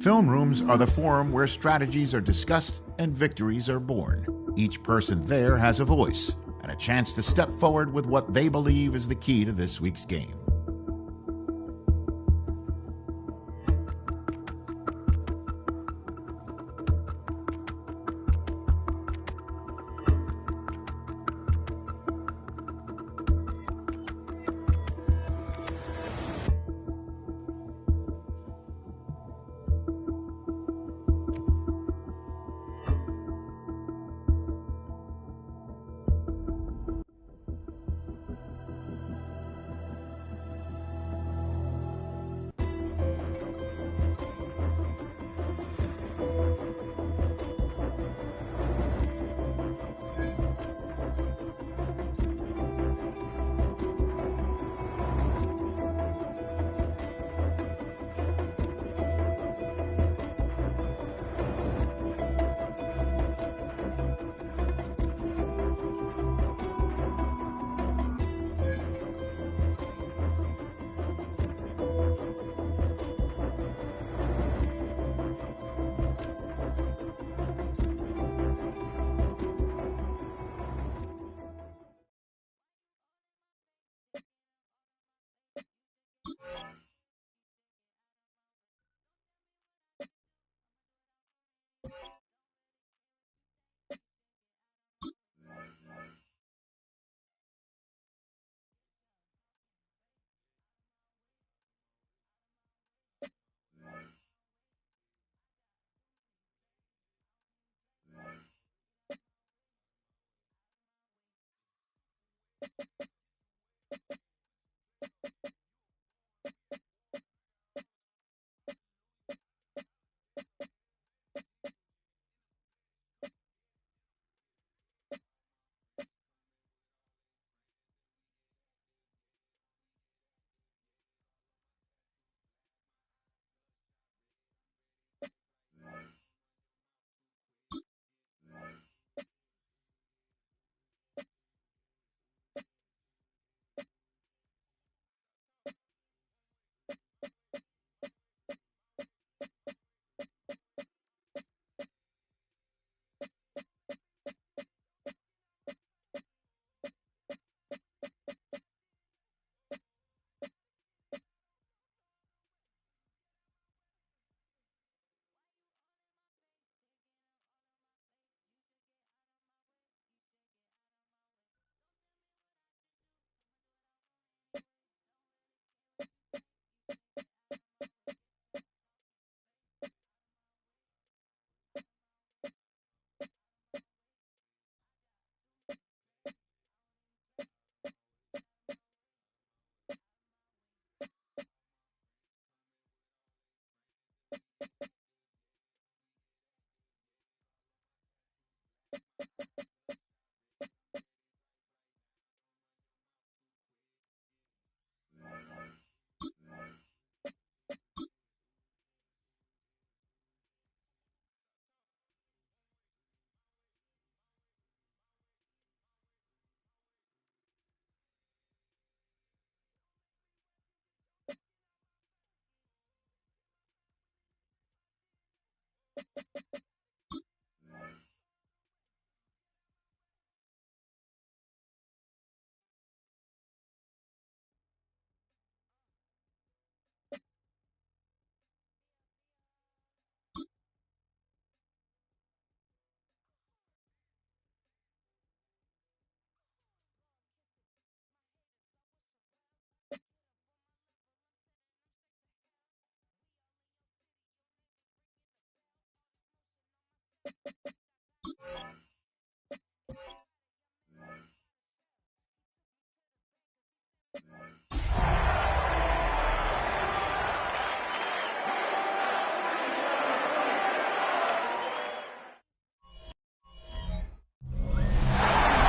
Film rooms are the forum where strategies are discussed and victories are born. Each person there has a voice and a chance to step forward with what they believe is the key to this week's game.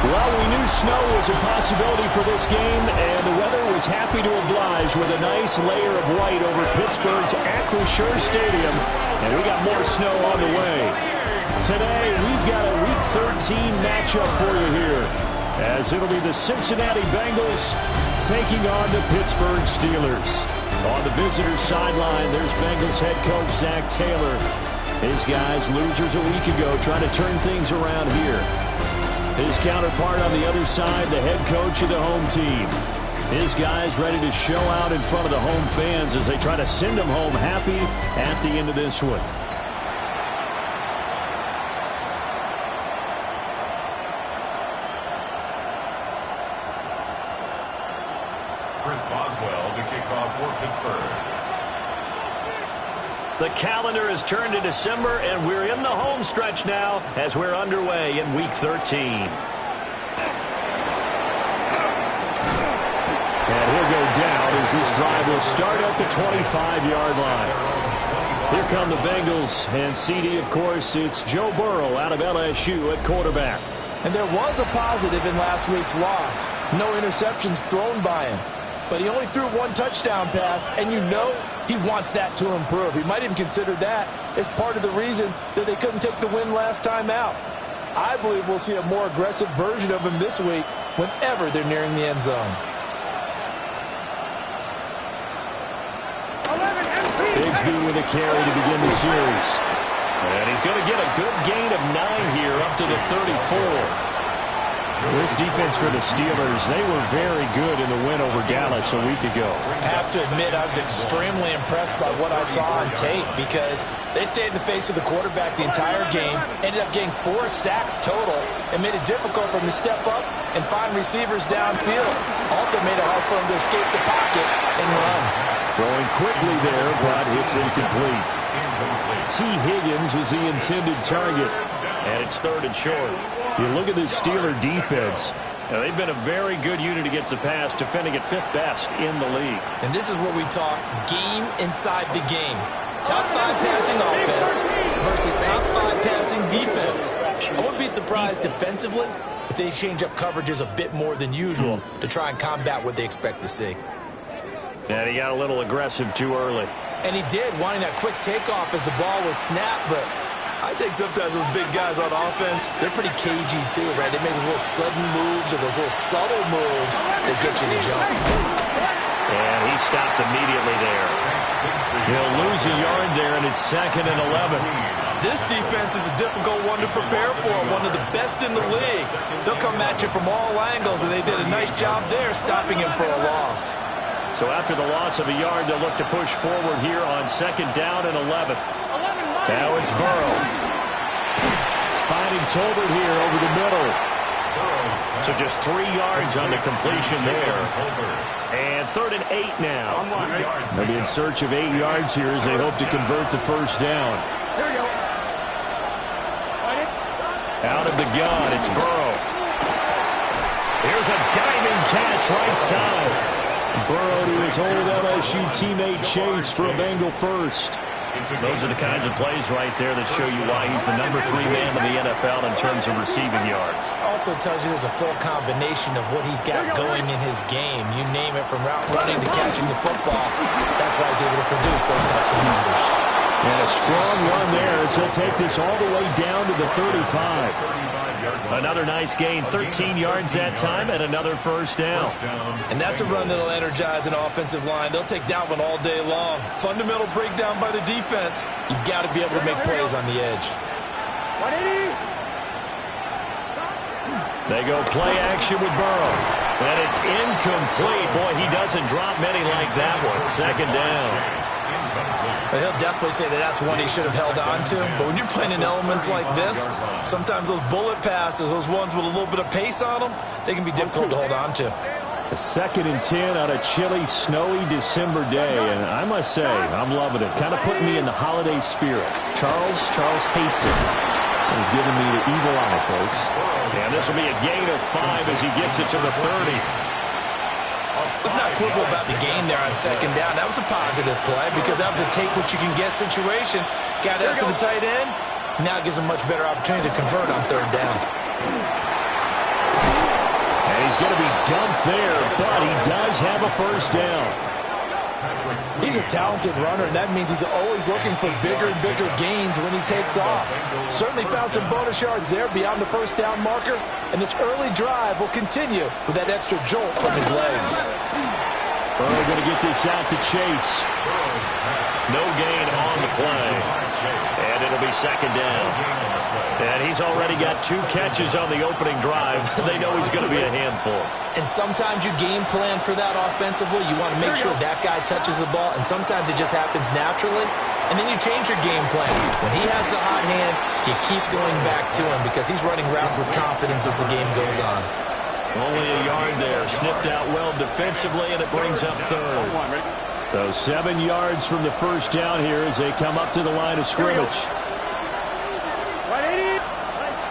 Well, we knew snow was a possibility for this game, and the weather was happy to oblige with a nice layer of white over Pittsburgh's Acrisure Stadium, and we got more snow on the way. Today, we've got a Week 13 matchup for you here, as it'll be the Cincinnati Bengals taking on the Pittsburgh Steelers. On the visitor sideline, there's Bengals head coach Zach Taylor. His guys, losers a week ago, trying to turn things around here. His counterpart on the other side, the head coach of the home team. His guys ready to show out in front of the home fans as they try to send them home happy at the end of this one. The calendar has turned to December, and we're in the home stretch now as we're underway in Week 13. And he'll go down as this drive will start at the 25-yard line. Here come the Bengals, and CD, of course, it's Joe Burrow out of LSU at quarterback. And there was a positive in last week's loss. No interceptions thrown by him. But he only threw one touchdown pass, and you know he wants that to improve. He might even consider that as part of the reason that they couldn't take the win last time out. I believe we'll see a more aggressive version of him this week whenever they're nearing the end zone. Bigsby with a carry to begin the series. And he's going to get a good gain of 9 here up to the 34. This defense for the Steelers, they were very good in the win over Dallas a week ago. I have to admit, I was extremely impressed by what I saw on tape because they stayed in the face of the quarterback the entire game, ended up getting 4 sacks total, and made it difficult for him to step up and find receivers downfield. Also made it hard for him to escape the pocket and run. Throwing quickly there, but it's incomplete. T. Higgins was the intended target, and it's 3rd and short. You look at this Steeler defense. Now, they've been a very good unit against the pass, defending at 5th best in the league. And this is what we talk game inside the game. Top 5 passing offense versus top 5 passing defense. I wouldn't be surprised defensively if they change up coverages a bit more than usual to try and combat what they expect to see. And he got a little aggressive too early. And he did, wanting that quick takeoff as the ball was snapped, but I think sometimes those big guys on offense, they're pretty cagey too, right? They make those little sudden moves or those little subtle moves that get you to jump. And he stopped immediately there. He'll lose a yard there, and it's 2nd and 11. This defense is a difficult one to prepare for, one of the best in the league. They'll come at you from all angles, and they did a nice job there stopping him for a loss. So after the loss of a yard, they'll look to push forward here on 2nd down and 11. Now it's Burrow. Finding Tolbert here over the middle. So just 3 yards on the completion there. And 3rd and 8 now. They'll be in search of 8 yards here as they hope to convert the first down. Out of the gun, it's Burrow. Here's a diving catch right side. Burrow to his old LSU teammate Chase for a Bengal first. Those are the kinds of plays right there that show you why he's the number 3 man in the NFL in terms of receiving yards. Also tells you there's a full combination of what he's got going in his game. You name it, from route running to catching the football. That's why he's able to produce those types of numbers. And a strong run there as he'll take this all the way down to the 35. Another nice gain, 13 yards that time, and another first down. And that's a run that'll energize an offensive line. They'll take that one all day long. Fundamental breakdown by the defense. You've got to be able to make plays on the edge. They go play action with Burrow. And it's incomplete. Boy, he doesn't drop many like that one. 2nd down. He'll definitely say that that's one he should have held on to. But when you're playing in elements like this, sometimes those bullet passes, those ones with a little bit of pace on them, they can be difficult to hold on to. A 2nd and 10 on a chilly, snowy December day. And I must say, I'm loving it. Kind of putting me in the holiday spirit. Charles hates it. He's giving me the evil eye, folks. And this will be a gain of 5 as he gets it to the 30. Let's not quibble about the gain there on 2nd down. That was a positive play because that was a take-what-you-can-get situation. Got out to the tight end. Now it gives him a much better opportunity to convert on 3rd down. And he's going to be dumped there, but he does have a first down. He's a talented runner, and that means he's always looking for bigger and bigger gains when he takes off. Certainly found some bonus yards there beyond the first down marker, and this early drive will continue with that extra jolt from his legs. Burrow going to get this out to Chase. No gain on the play. And it'll be second down. And he's already got 2 catches on the opening drive. They know he's going to be a handful. And sometimes you game plan for that offensively. You want to make sure that guy touches the ball. And sometimes it just happens naturally. And then you change your game plan. When he has the hot hand, you keep going back to him because he's running routes with confidence as the game goes on. Only a yard there. Sniffed out well defensively, and it brings up third. So 7 yards from the first down here as they come up to the line of scrimmage.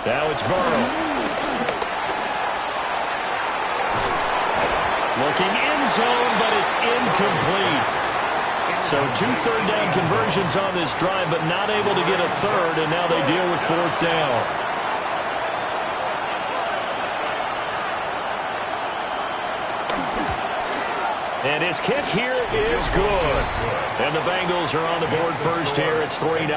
Now it's Burrow. Looking end zone, but it's incomplete. So 2 third down conversions on this drive, but not able to get a third, and now they deal with 4th down. And his kick here is good. And the Bengals are on the board first here. It's 3-0.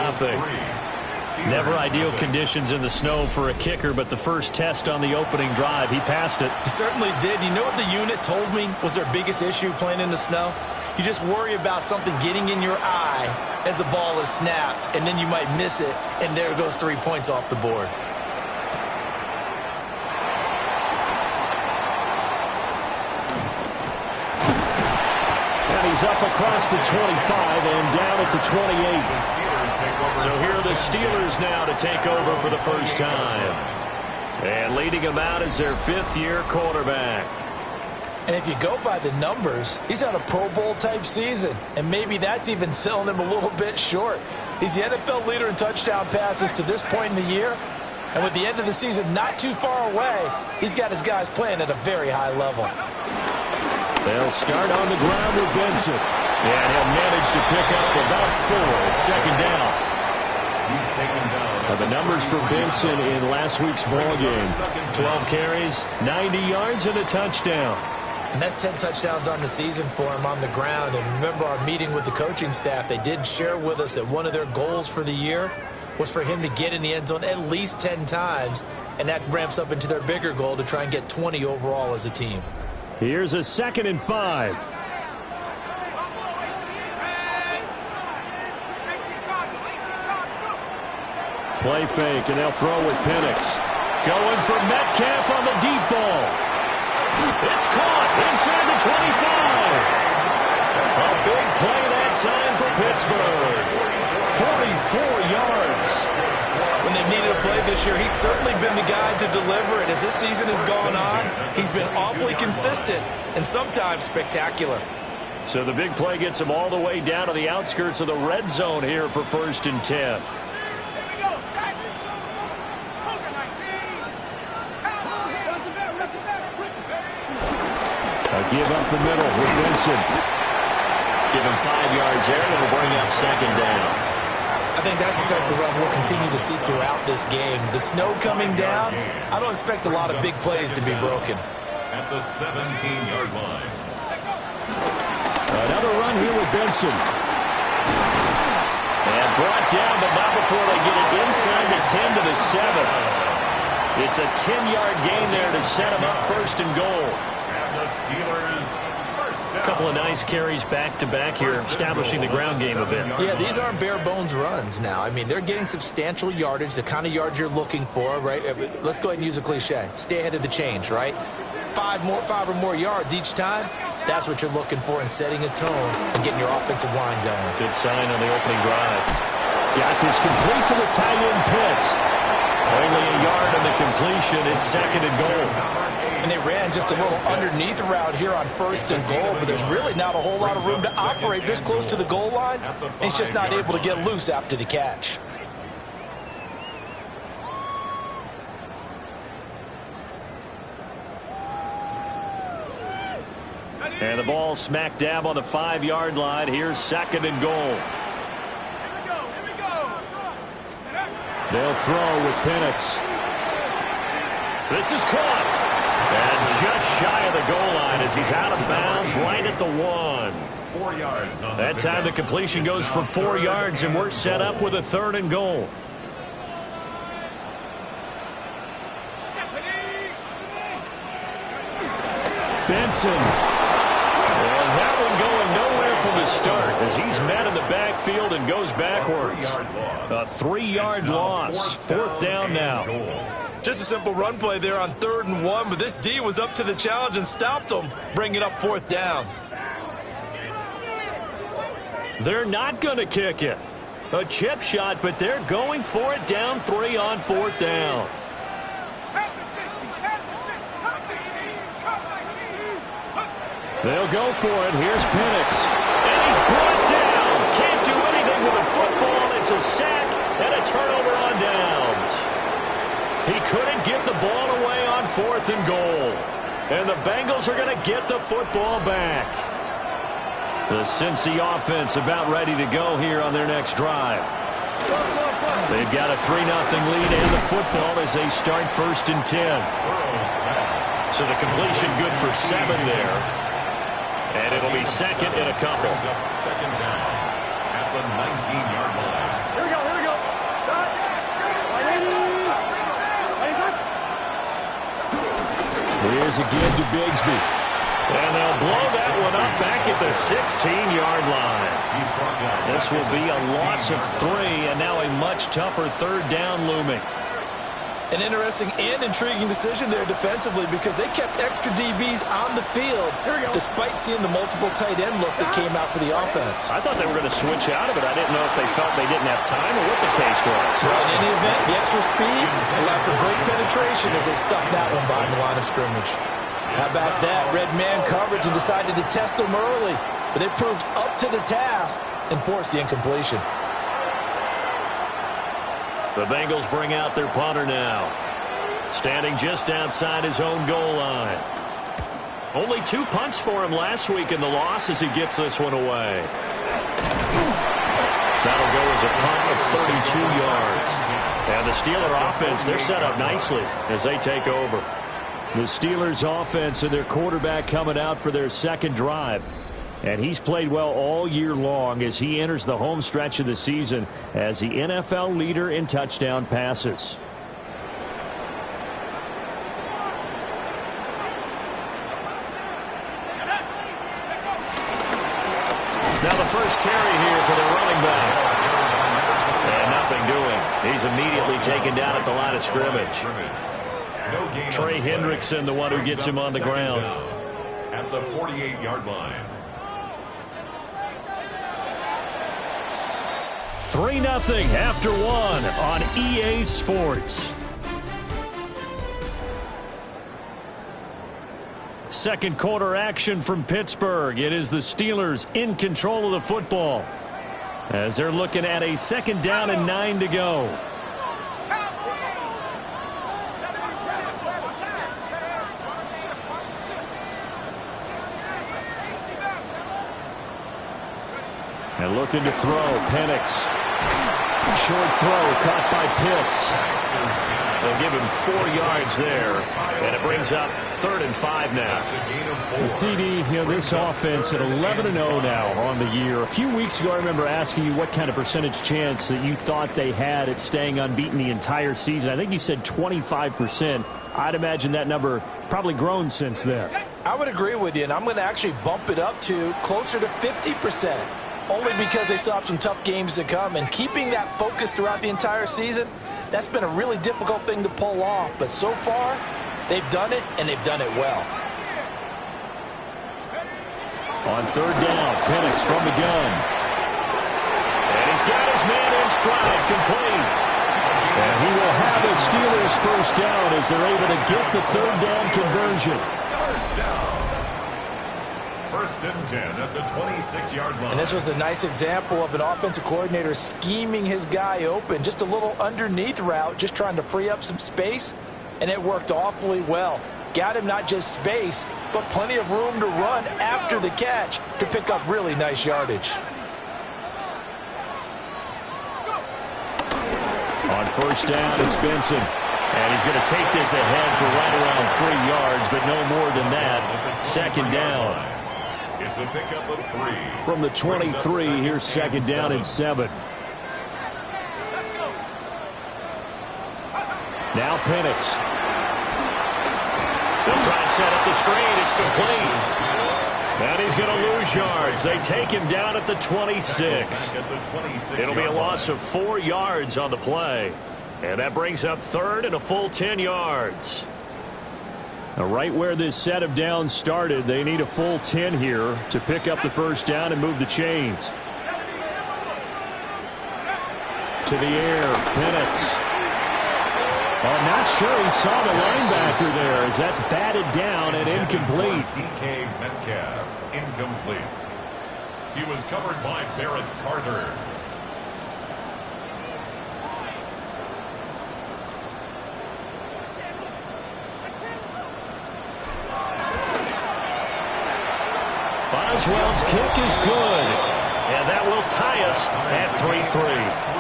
Never ideal conditions in the snow for a kicker, but the first test on the opening drive, he passed it. He certainly did. You know what the unit told me was their biggest issue playing in the snow? You just worry about something getting in your eye as the ball is snapped, and then you might miss it, and there goes 3 points off the board. And he's up across the 25 and down at the 28. So here are the Steelers now to take over for the first time. And leading them out is their 5th-year quarterback. And if you go by the numbers, he's had a Pro Bowl-type season, and maybe that's even selling him a little bit short. He's the NFL leader in touchdown passes to this point in the year, and with the end of the season not too far away, he's got his guys playing at a very high level. They'll start on the ground with Benson, and he'll manage to pick up about 4 at second down. The numbers for Benson in last week's ball game: 12 carries, 90 yards, and a touchdown. And that's 10 touchdowns on the season for him on the ground. And remember our meeting with the coaching staff, they did share with us that one of their goals for the year was for him to get in the end zone at least 10 times. And that ramps up into their bigger goal to try and get 20 overall as a team. Here's a 2nd and 5. Play fake, and they'll throw with Penix. Going for Metcalf on the deep ball. It's caught inside the 25. A big play that time for Pittsburgh. 44 yards. When they've needed a play this year, he's certainly been the guy to deliver it. As this season has gone on, he's been awfully consistent and sometimes spectacular. So the big play gets him all the way down to the outskirts of the red zone here for 1st and 10. Give up the middle with Benson. Give him 5 yards there, and it'll bring up 2nd down. I think that's the type of run we'll continue to see throughout this game. The snow coming down, I don't expect a lot of big plays to be broken. At the 17-yard line. Another run here with Benson. And brought down, but not before they get it inside the 10 to the 7. It's a 10-yard gain there to set him up 1st and goal. The Steelers first down. A couple of nice carries back-to-back here, establishing the ground game a bit. Yeah, these aren't bare-bones runs now. I mean, they're getting substantial yardage, the kind of yards you're looking for, right? Let's go ahead and use a cliche. Stay ahead of the change, right? 5 or more yards each time. That's what you're looking for in setting a tone and getting your offensive line going. Good sign on the opening drive. Got this complete to the tight end Pitts. Only a yard on the completion. It's 2nd and goal. And they ran just a little underneath route here on 1st and goal, but there's really not a whole lot of room to operate this close to the goal line. He's just not able to get loose after the catch. And the ball smack dab on the 5-yard line. Here's 2nd and goal. They'll throw with Penix. This is caught. And just shy of the goal line as he's out of bounds right at the 1. 4 yards on that time the completion goes for 4 yards, and we're set up with a 3rd and goal. Benson. And that one to start as he's met in the backfield and goes backwards. A 3-yard loss. 4th down now. Just a simple run play there on 3rd and 1, but this D was up to the challenge and stopped them, bringing up 4th down. They're not going to kick it. A chip shot, but they're going for it down 3 on 4th down. They'll go for it. Here's Penix. And he's brought down. Can't do anything with a football. It's a sack and a turnover on downs. He couldn't get the ball away on 4th and goal. And the Bengals are going to get the football back. The Cincy offense about ready to go here on their next drive. They've got a 3-0 lead and the football as they start 1st and 10. So the completion good for 7 there. And it'll be 2nd and a couple. 2nd down at the 19-yard line. Here we go. Here's again to Bigsby. And they'll blow that one up back at the 16-yard line. This will be a loss of 3, and now a much tougher 3rd down looming. An interesting and intriguing decision there defensively because they kept extra DBs on the field despite seeing the multiple tight end look that came out for the offense. I thought they were going to switch out of it. I didn't know if they felt they didn't have time or what the case was. Well, in any event, the extra speed allowed for great penetration as they stuffed that one behind the line of scrimmage. How about that? Red man coverage and decided to test them early, but it proved up to the task and forced the incompletion. The Bengals bring out their punter now. Standing just outside his own goal line. Only 2 punts for him last week in the loss as he gets this one away. That'll go as a punt of 32 yards. And the Steeler offense, they're set up nicely as they take over. The Steelers offense and their quarterback coming out for their 2nd drive. And he's played well all year long as he enters the home stretch of the season as the NFL leader in touchdown passes. Now the first carry here for the running back. And nothing doing. He's immediately taken down at the line of scrimmage. Trey Hendrickson, the one who gets him on the ground. At the 48-yard line. 3-0 after 1 on EA Sports. Second quarter action from Pittsburgh. It is the Steelers in control of the football as they're looking at a 2nd down and 9 to go. And looking to throw, Penix. Short throw caught by Pitts. They'll give him 4 yards there, and it brings up 3rd and 5 now. The CD, this offense at 11-0 now on the year. A few weeks ago, I remember asking you what kind of percentage chance that you thought they had at staying unbeaten the entire season. I think you said 25%. I'd imagine that number probably grown since then. I would agree with you, and I'm going to actually bump it up to closer to 50%. Only because they still have some tough games to come. And keeping that focus throughout the entire season, that's been a really difficult thing to pull off. But so far, they've done it, and they've done it well. On 3rd down, Penix from the gun. And he's got his man in stride, complete. And he will have the Steelers 1st down as they're able to get the 3rd down conversion. 1st down. 1st and 10 at the 26-yard line. And this was a nice example of an offensive coordinator scheming his guy open. Just a little underneath route, just trying to free up some space, and it worked awfully well. Got him not just space, but plenty of room to run after the catch to pick up really nice yardage. On 1st down, it's Benson. And he's going to take this ahead for right around 3 yards, but no more than that. 2nd down. It's a pickup of 3. From the 23, here's 2nd down and 7. Now Penix. They'll try and set up the screen. It's complete. And he's going to lose yards. They take him down at the 26. It'll be a loss of 4 yards on the play. And that brings up third and a full 10 yards. Now, right where this set of downs started, they need a full 10 here to pick up the first down and move the chains. To the air, Penix. I'm not sure he saw the linebacker there as that's batted down and incomplete. DK Metcalf, incomplete. He was covered by Barrett Carter. Boswell's kick is good. And that will tie us at 3-3.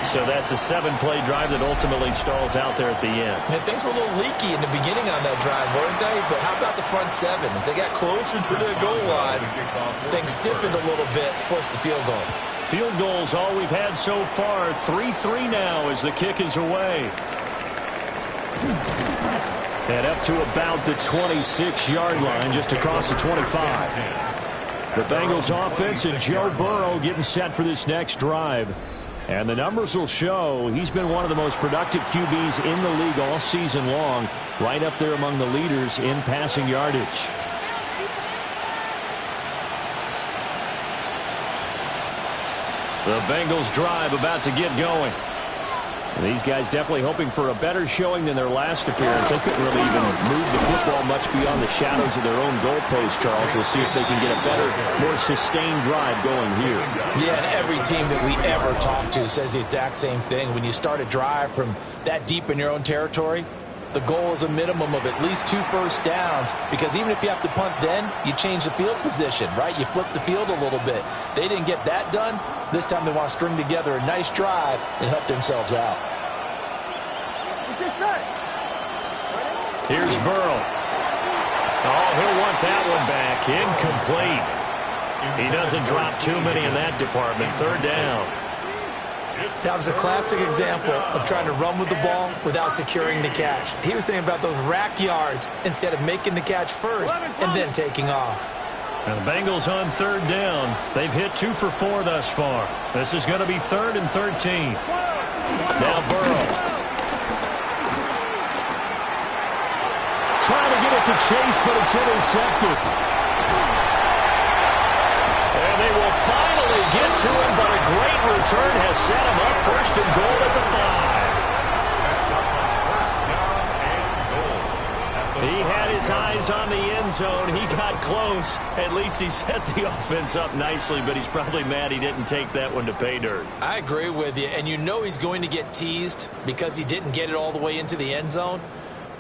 So that's a 7-play drive that ultimately stalls out there at the end. And things were a little leaky in the beginning on that drive, weren't they? But how about the front seven? As they got closer to the goal line, things stiffened a little bit, forced the field goal. Field goals all we've had so far. 3-3 now as the kick is away. And up to about the 26-yard line, just across the 25. The Bengals offense and Joe Burrow getting set for this next drive. And the numbers will show he's been one of the most productive QBs in the league all season long, right up there among the leaders in passing yardage. The Bengals drive about to get going. And these guys definitely hoping for a better showing than their last appearance. They couldn't really even move the football much beyond the shadows of their own goalpost, Charles. We'll see if they can get a better, more sustained drive going here. Yeah, and every team that we ever talk to says the exact same thing. When you start a drive from that deep in your own territory, the goal is a minimum of at least 2 first downs, because even if you have to punt then, you change the field position, right? You flip the field a little bit. They didn't get that done. This time they want to string together a nice drive and help themselves out. Here's Burrow. Oh, he'll want that one back. Incomplete. He doesn't drop too many in that department. Third down. That was a classic example of trying to run with the ball without securing the catch. He was thinking about those rack yards instead of making the catch first and then taking off. And the Bengals on third down. They've hit 2 for 4 thus far. This is going to be 3rd and 13. Now Burrow. Trying to get it to Chase, but it's intercepted. And they will finally get to him, but a great return has set him up 1st and goal at the 5. He had his eyes on the end zone. He got close. At least he set the offense up nicely, but he's probably mad he didn't take that one to pay dirt. I agree with you, and you know he's going to get teased because he didn't get it all the way into the end zone.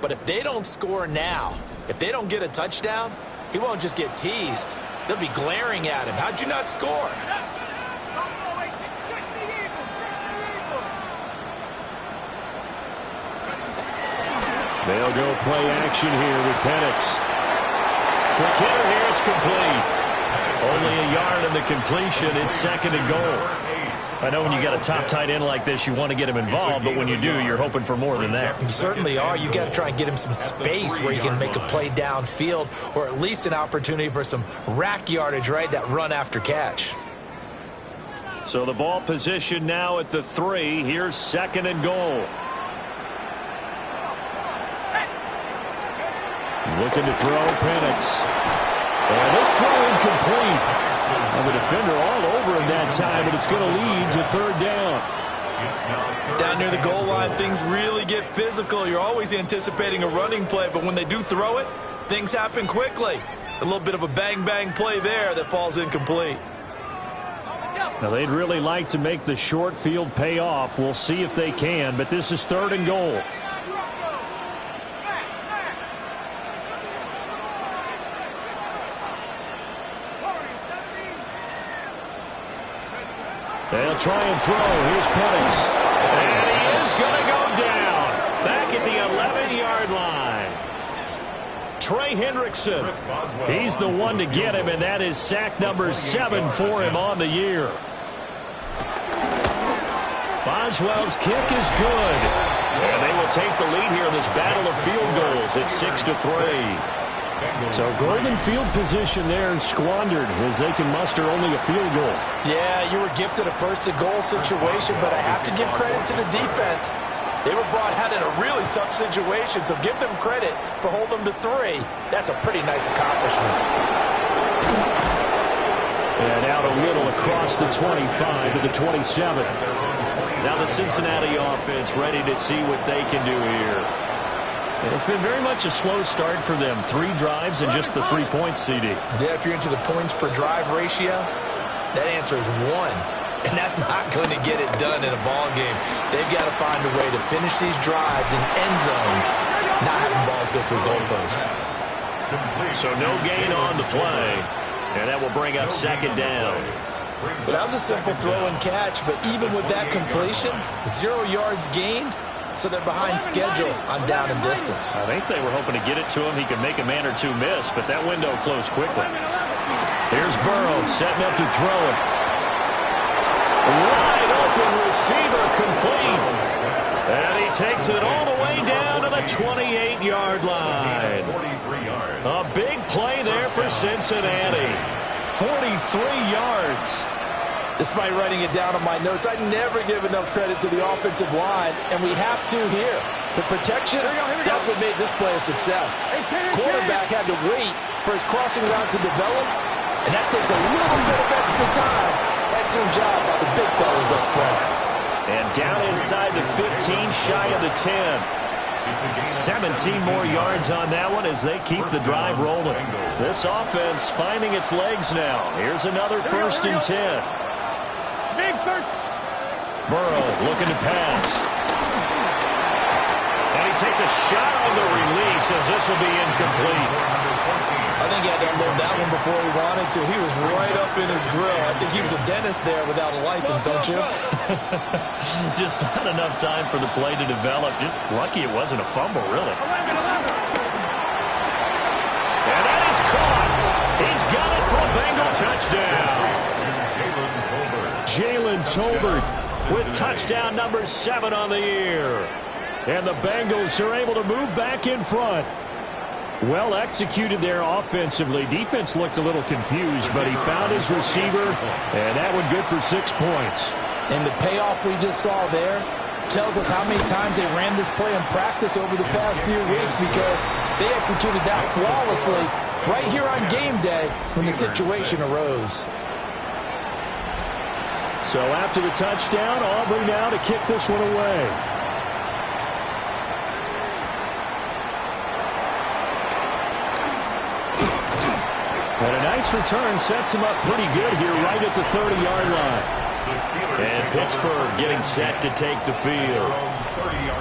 But if they don't score now, if they don't get a touchdown, he won't just get teased. They'll be glaring at him. How'd you not score? They'll go play action here with Penix. Quick hitter here, it's complete. Only a yard in the completion. It's 2nd and goal. I know when you got a top tight end like this, you want to get him involved, but when you do, you're hoping for more than that. You certainly are. You got to try and get him some space where he can make a play downfield, or at least an opportunity for some rack yardage, right? That run after catch. So the ball position now at the 3. Here's 2nd and goal. Looking to throw, Penix. And this throw incomplete. And the defender all over him that time, but it's going to lead to 3rd down. Down near the goal line, things really get physical. You're always anticipating a running play, but when they do throw it, things happen quickly. A little bit of a bang-bang play there that falls incomplete. Now, they'd really like to make the short field pay off. We'll see if they can, but this is 3rd and goal. They'll try and throw. Here's Penix. And he is going to go down. Back at the 11-yard line. Trey Hendrickson. He's the one to get him, and that is sack number 7 for him on the year. Boswell's kick is good. And they will take the lead here in this battle of field goals. It's 6-3. So golden field position there squandered as they can muster only a field goal. Yeah, you were gifted a first-and-goal situation, but I have to give credit to the defense. They were brought out in a really tough situation, so give them credit for holding them to 3. That's a pretty nice accomplishment. And out a little across the 25 to the 27. Now the Cincinnati offense ready to see what they can do here. And it's been very much a slow start for them. 3 drives and just the 3 points, CD. Yeah, if you're into the points per drive ratio, that answer is 1. And that's not going to get it done in a ball game. They've got to find a way to finish these drives in end zones, not having balls go through goalposts. So no gain on the play. And that will bring up second down. So that was a simple throw and catch, but even with that completion, 0 yards gained, so they're behind schedule on down and distance. I think they were hoping to get it to him. He could make a man or 2 miss, but that window closed quickly. Here's Burrow setting up to throw it. Wide open receiver complete. And he takes it all the way down to the 28-yard line. A big play there for Cincinnati. 43 yards. Despite writing it down on my notes, I never give enough credit to the offensive line, and we have to here. The protection, that's what made this play a success. Quarterback had to wait for his crossing route to develop, and that takes a little bit of extra time. Excellent job by the big fellas up front. And down inside the 15, shy of the 10. 17 more yards on that one as they keep the drive rolling. This offense finding its legs now. Here's another 1st and 10. Burrow looking to pass. And he takes a shot on the release as this will be incomplete. I think he had to unload that one before he wanted to. He was right up in his grill. I think he was a dentist there without a license, don't you? Just not enough time for the play to develop. Just lucky it wasn't a fumble, really. And that is caught. He's got it for a Bengal touchdown. Jalen Tolbert with touchdown number 7 on the year. And the Bengals are able to move back in front. Well executed there offensively. Defense looked a little confused, but he found his receiver, and that one good for 6 points. And the payoff we just saw there tells us how many times they ran this play in practice over the past few weeks, because they executed that flawlessly right here on game day when the situation arose. So after the touchdown, Aubrey now to kick this one away. And a nice return sets him up pretty good here right at the 30-yard line. And Pittsburgh getting set to take the field.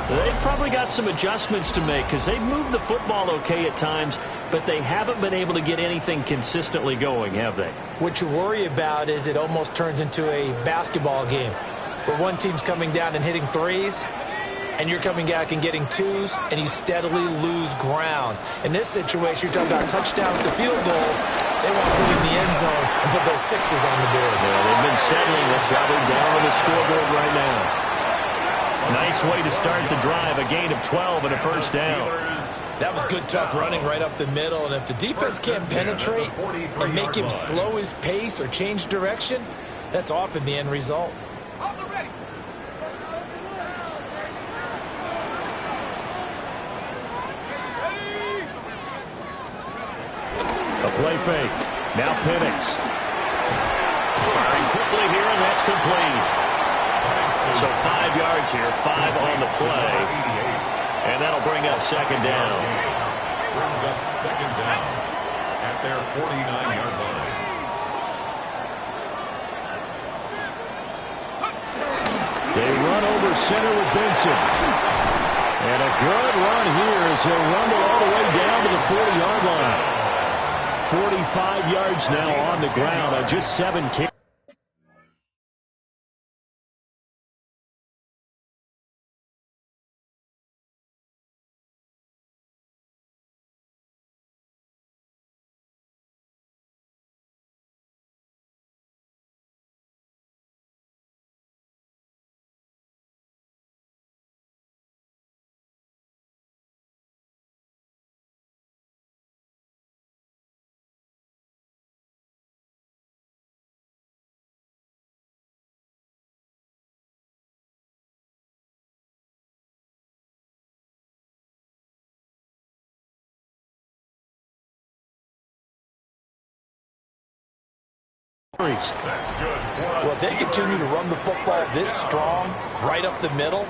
They've probably got some adjustments to make because they've moved the football okay at times, but they haven't been able to get anything consistently going, have they? What you worry about is it almost turns into a basketball game where one team's coming down and hitting threes, and you're coming back and getting twos, and you steadily lose ground. In this situation, you're talking about touchdowns to field goals. They want to put in the end zone and put those sixes on the board. Yeah, they've been settling. That's why they're down on the scoreboard right now. Nice way to start the drive. A gain of 12 and a first down. That was good, tough running right up the middle. And if the defense can't penetrate and make him slow his pace or change direction, that's often the end result. A play fake. Now Penix. Firing quickly here, and that's complete. So 5 yards here, 5 on the play. And that'll bring up second down. Brings up second down at their 49-yard line. They run over center with Benson. And a good run here as he'll rumble all the way down to the 40-yard line. 45 yards now on the ground on just 7 carries. That's good. Well, if they continue to run the football this strong, right up the middle,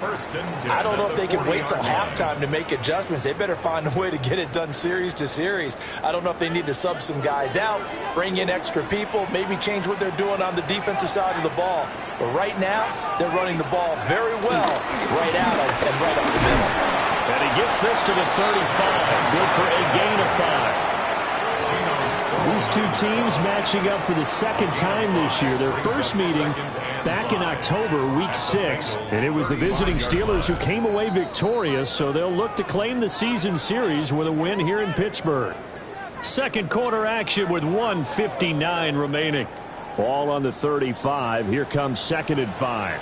I don't know if they can wait till halftime to make adjustments. They better find a way to get it done series to series. I don't know if they need to sub some guys out, bring in extra people, maybe change what they're doing on the defensive side of the ball. But right now, they're running the ball very well right out and right up the middle. And he gets this to the 35. Good for a gain of 5. These two teams matching up for the second time this year. Their first meeting back in October, week 6. And it was the visiting Steelers who came away victorious, so they'll look to claim the season series with a win here in Pittsburgh. Second quarter action with 1:59 remaining. Ball on the 35. Here comes 2nd and 5.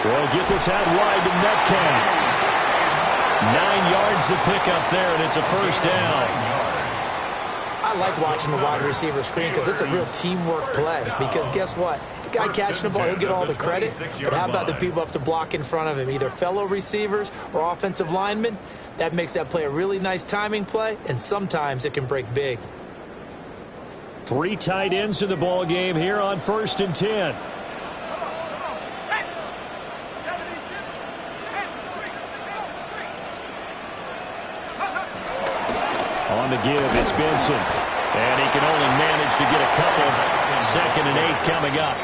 Well, get this out wide to Metcalf. 9 yards to pick up there, and it's a first down. I like watching the wide receiver screen because it's a real teamwork play. Because guess what? The guy catching the ball, he'll get all the credit. But how about the people up to block in front of him, either fellow receivers or offensive linemen? That makes that play a really nice timing play, and sometimes it can break big. 3 tight ends in the ball game here on 1st and 10. On the give, it's Benson. And he can only manage to get a couple. 2nd and 8 coming up.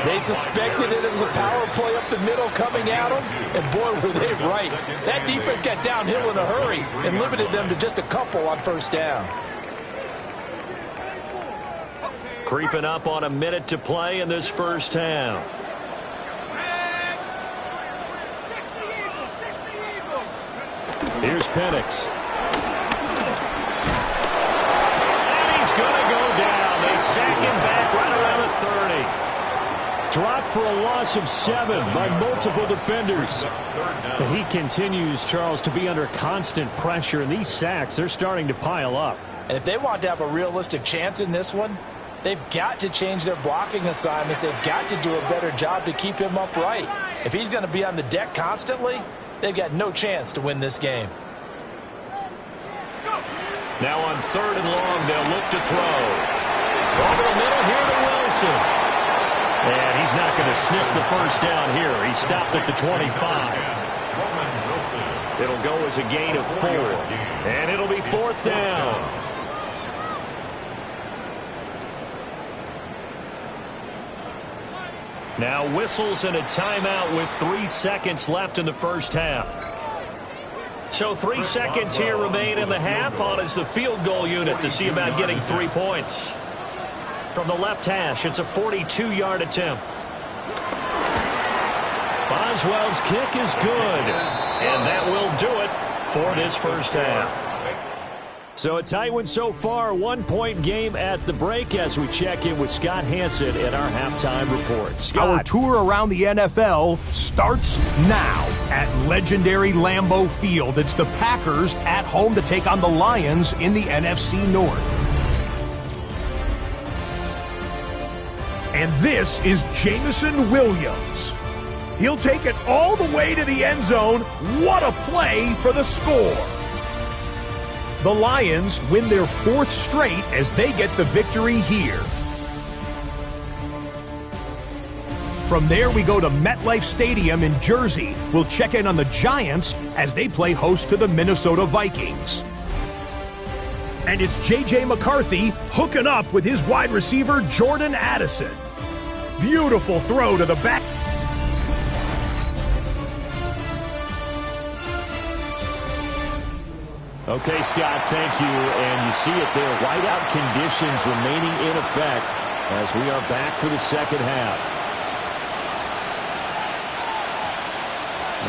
They suspected it was a power play up the middle coming at them, and boy, were they right. That defense got downhill in a hurry and limited them to just a couple on first down. Creeping up on a minute to play in this first half. Here's Penix. Going to go down. They sack him back right around the 30. Dropped for a loss of 7 by multiple defenders. And he continues, Charles, to be under constant pressure, and these sacks, they're starting to pile up. And if they want to have a realistic chance in this one, they've got to change their blocking assignments. They've got to do a better job to keep him upright. If he's going to be on the deck constantly, they've got no chance to win this game. Now on 3rd and long, they'll look to throw. Over the middle here to Wilson. And he's not going to sniff the first down here. He stopped at the 25. It'll go as a gain of 4. And it'll be 4th down. Now whistles and a timeout with 3 seconds left in the first half. So 3 seconds here remain in the half. On is the field goal unit to see about getting 3 points. From the left hash, it's a 42-yard attempt. Boswell's kick is good. And that will do it for this first half. So a tight one so far, 1-point game at the break as we check in with Scott Hansen in our halftime report. Scott. Our tour around the NFL starts now at legendary Lambeau Field. It's the Packers at home to take on the Lions in the NFC North. And this is Jameson Williams. He'll take it all the way to the end zone. What a play for the score. The Lions win their 4th straight as they get the victory here. From there, we go to MetLife Stadium in Jersey. We'll check in on the Giants as they play host to the Minnesota Vikings. And it's J.J. McCarthy hooking up with his wide receiver, Jordan Addison. Beautiful throw to the back. Okay, Scott, thank you. And you see it there, whiteout conditions remaining in effect as we are back for the second half.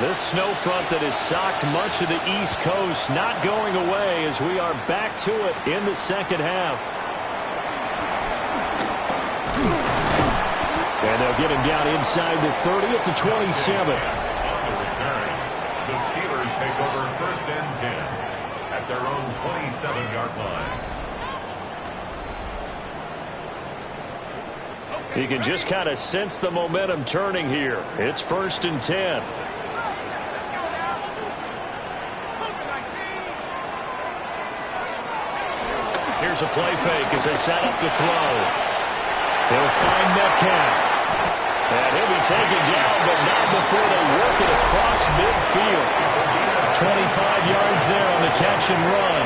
This snow front that has socked much of the East Coast not going away as we are back to it in the second half. And they'll get him down inside the 30 at the 27. On the return, the Steelers take over 1st and 10. At their own 27-yard line. You can just kind of sense the momentum turning here. It's 1st and 10. Here's a play fake as they set up to throw. He'll find Metcalf. And he'll be taken down, but not before they work it across midfield. 25 yards there on the catch and run.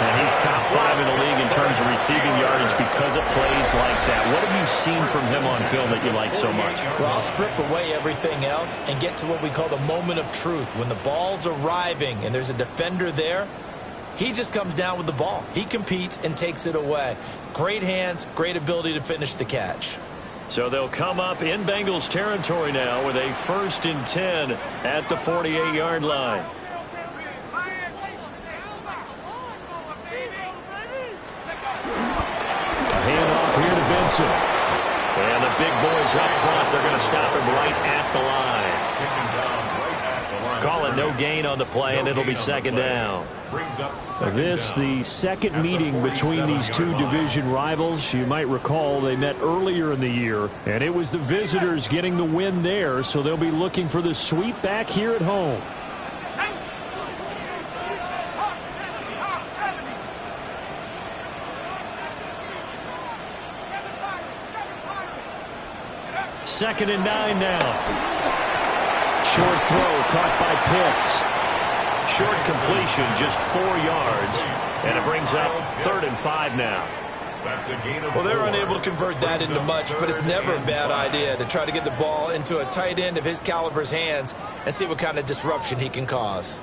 And he's top 5 in the league in terms of receiving yardage because of plays like that. What have you seen from him on film that you like so much? Well, I'll strip away everything else and get to what we call the moment of truth. When the ball's arriving and there's a defender there, he just comes down with the ball. He competes and takes it away. Great hands, great ability to finish the catch. So they'll come up in Bengals territory now with a 1st and 10 at the 48-yard line. Handoff here to Benson. And the big boys up front, they're going to stop him right at the line. Call it no gain on the play, and it'll be 2nd down. This, the second meeting between these two division rivals. You might recall they met earlier in the year, and it was the visitors getting the win there, so they'll be looking for the sweep back here at home. Second and 9 now. Short throw caught by Pitts. Short completion, just 4 yards. And it brings up 3rd and 5 now. Well, they're unable to convert that into much, but it's never a bad idea to try to get the ball into a tight end of his caliber's hands and see what kind of disruption he can cause.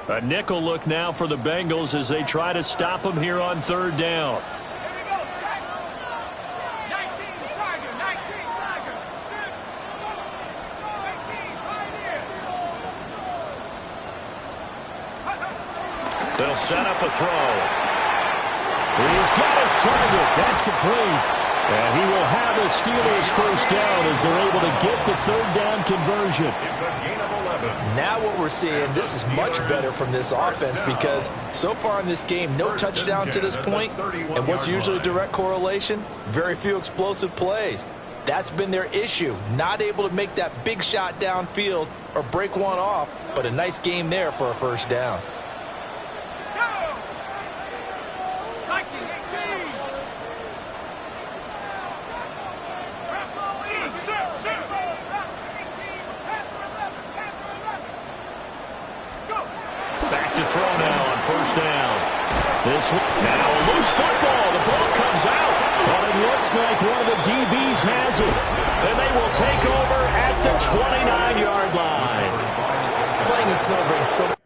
A nickel look now for the Bengals as they try to stop him here on 3rd down. They'll set up a throw. He's got his target. That's complete. And he will have the Steelers 1st down as they're able to get the 3rd down conversion. It's a gain of 11. Now what we're seeing, this is much better from this offense because so far in this game, no touchdown to this point. And what's usually a direct correlation? Very few explosive plays. That's been their issue. Not able to make that big shot downfield or break one off, but a nice game there for a 1st down. Now a loose football. The ball comes out. But it looks like one of the DBs has it. And they will take over at the 29-yard line. Playing in snow brings so many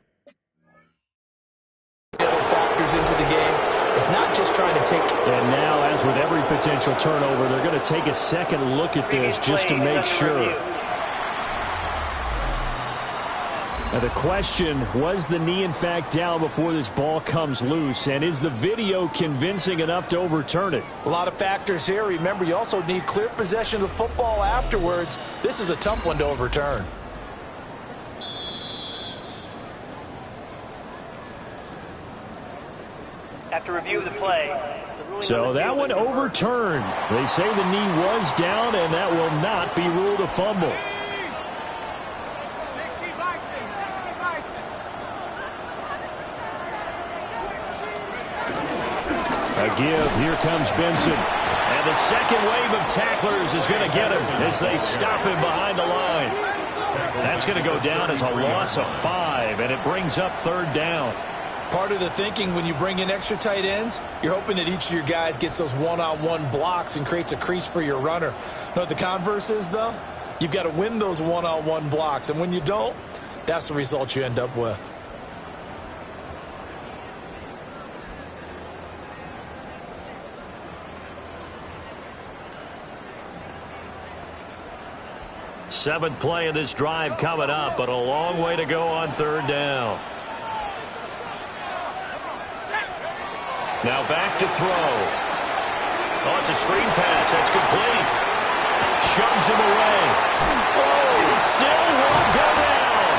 other factors into the game. It's not just trying to take. And now, as with every potential turnover, they're going to take a second look at this just to make sure. Now the question, was the knee in fact down before this ball comes loose? And is the video convincing enough to overturn it? A lot of factors here. Remember, you also need clear possession of the football afterwards. This is a tough one to overturn. After review of the play. So that one overturned. They say the knee was down, and that will not be ruled a fumble. A give. Here comes Benson. And the second wave of tacklers is going to get him as they stop him behind the line. That's going to go down as a loss of 5, and it brings up 3rd down. Part of the thinking when you bring in extra tight ends, you're hoping that each of your guys gets those one-on-one blocks and creates a crease for your runner. You know what the converse is, though? You've got to win those one-on-one blocks, and when you don't, that's the result you end up with. Seventh play of this drive coming up, but a long way to go on 3rd down. Now back to throw. Oh, it's a screen pass. That's complete. Shoves him away. Oh, it still won't go down.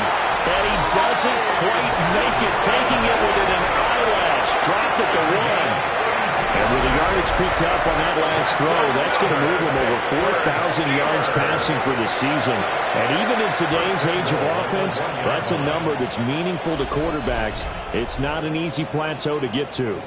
And he doesn't quite make it, taking it within an eyelash. Dropped at the 1. And with the yardage picked up on that last throw, that's going to move him over 4,000 yards passing for the season. And even in today's age of offense, that's a number that's meaningful to quarterbacks. It's not an easy plateau to get to.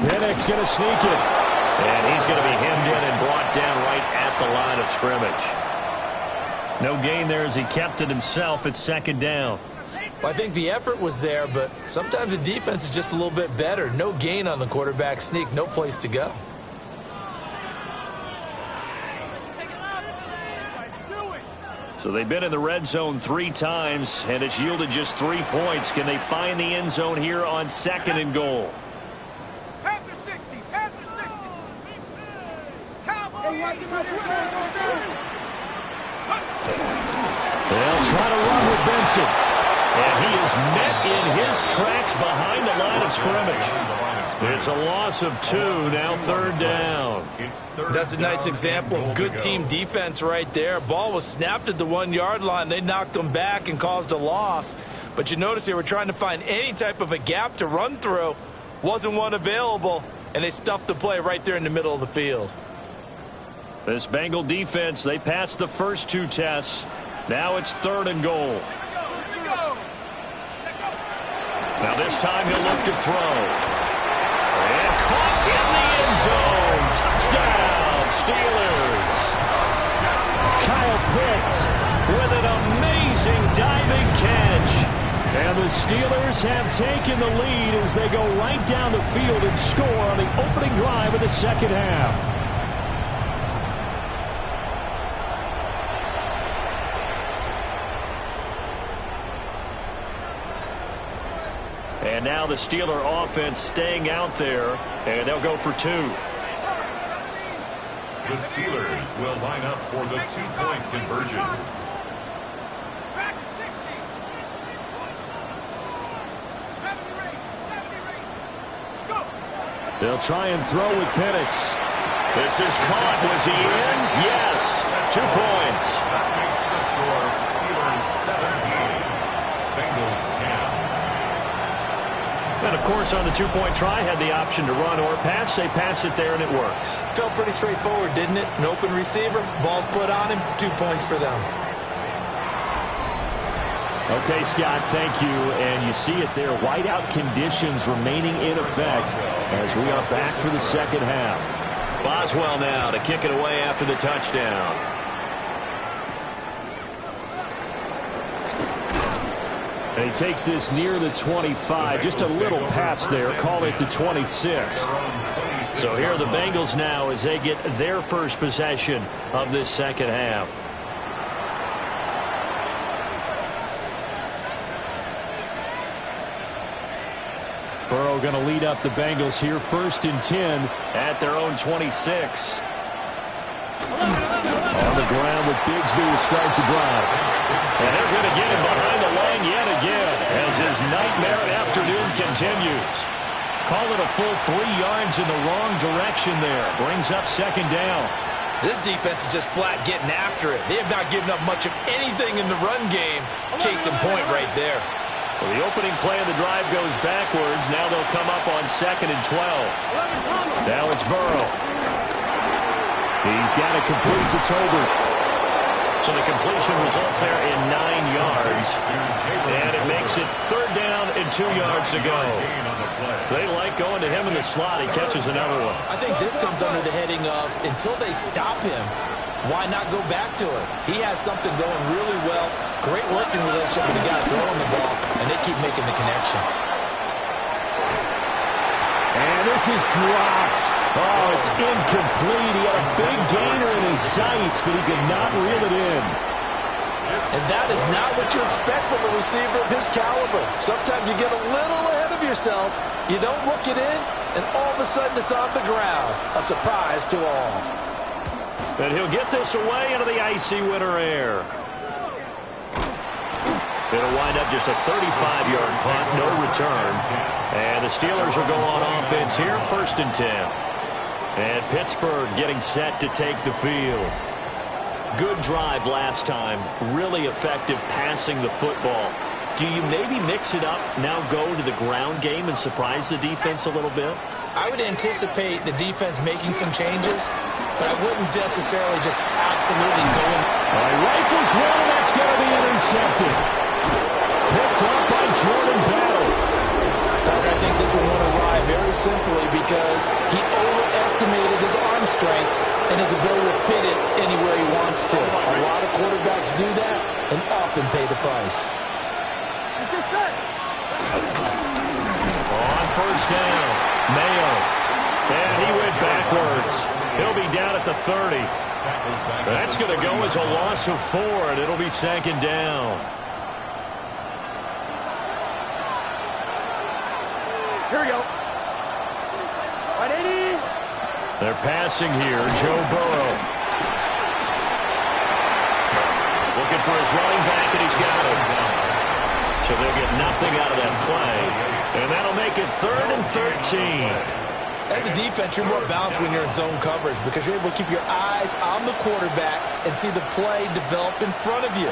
Penix going to sneak it. And he's going to be hemmed in and brought down right at the line of scrimmage. No gain there as he kept it himself at second down. Well, I think the effort was there, but sometimes the defense is just a little bit better. No gain on the quarterback sneak, no place to go. So they've been in the red zone 3 times, and it's yielded just 3 points. Can they find the end zone here on 2nd and goal? They'll try to run with Benson. And he is met in his tracks behind the line of scrimmage. It's a loss of 2, now 3rd down. That's a nice example of good team defense right there. Ball was snapped at the 1-yard line. They knocked him back and caused a loss. But you notice they were trying to find any type of a gap to run through. Wasn't one available, and they stuffed the play right there in the middle of the field. This Bengal defense, they passed the first 2 tests. Now it's 3rd and goal. Now this time he'll look to throw. And caught in the end zone. Touchdown, Steelers. Kyle Pitts with an amazing diving catch. And the Steelers have taken the lead as they go right down the field and score on the opening drive of the second half. And now the Steeler offense staying out there, and they'll go for 2. The Steelers will line up for the 2-point conversion. They'll try and throw with Penix. This is caught. Was he in? Yes. 2 points. That makes the score Steelers 17, Bengals 10. And, of course, on the 2-point try, had the option to run or pass. They pass it there, and it works. Felt pretty straightforward, didn't it? An open receiver, ball's put on him, 2 points for them. Okay, Scott, thank you. And you see it there, whiteout conditions remaining in effect as we are back for the second half. Boswell now to kick it away after the touchdown. And he takes this near the 25, just a little pass there, call it the 26. So here are the Bengals now as they get their first possession of this second half. Burrow going to lead up the Bengals here, 1st and 10 at their own 26. On the ground with Bigsby to start the drive. And they're going to get him behind the line yet again as his nightmare afternoon continues. Call it a full 3 yards in the wrong direction there. Brings up 2nd down. This defense is just flat getting after it. They have not given up much of anything in the run game. Case in point right there. So the opening play of the drive goes backwards. Now they'll come up on 2nd and 12. Now it's Burrow. He's got it complete to Tolbert. So the completion results there in 9 yards. And it makes it 3rd down and 2 yards to go. They like going to him in the slot. He catches another one. I think this comes under the heading of until they stop him, why not go back to it? He has something going really well. Great working relationship with the guy throwing the ball, and they keep making the connection. And this is dropped. Oh, it's incomplete. He had a big gainer in his sights, but he could not reel it in. And that is not what you expect from a receiver of his caliber. Sometimes you get a little ahead of yourself, you don't look it in, and all of a sudden it's on the ground. A surprise to all. And he'll get this away into the icy winter air. It'll wind up just a 35-yard punt, no return. And the Steelers will go on offense here, 1st and 10. And Pittsburgh getting set to take the field. Good drive last time. Really effective passing the football. Do you maybe mix it up, now go to the ground game and surprise the defense a little bit? I would anticipate the defense making some changes, but I wouldn't necessarily just absolutely go in. All right, rifles one, and that's going to be intercepted. Picked up by Jordan Battle. I think this one went awry very simply because he overestimated his arm strength and his ability to fit it anywhere he wants to. A lot of quarterbacks do that and often pay the price. On 1st down, Mayo. And he went backwards. He'll be down at the 30. That's going to go as a loss of 4, and it'll be 2nd down. Here we go. 180. They're passing here. Joe Burrow. Looking for his running back, and he's got him. So they'll get nothing out of that play. And that'll make it 3rd and 13. As a defense, you're more balanced when you're in zone coverage because you're able to keep your eyes on the quarterback and see the play develop in front of you.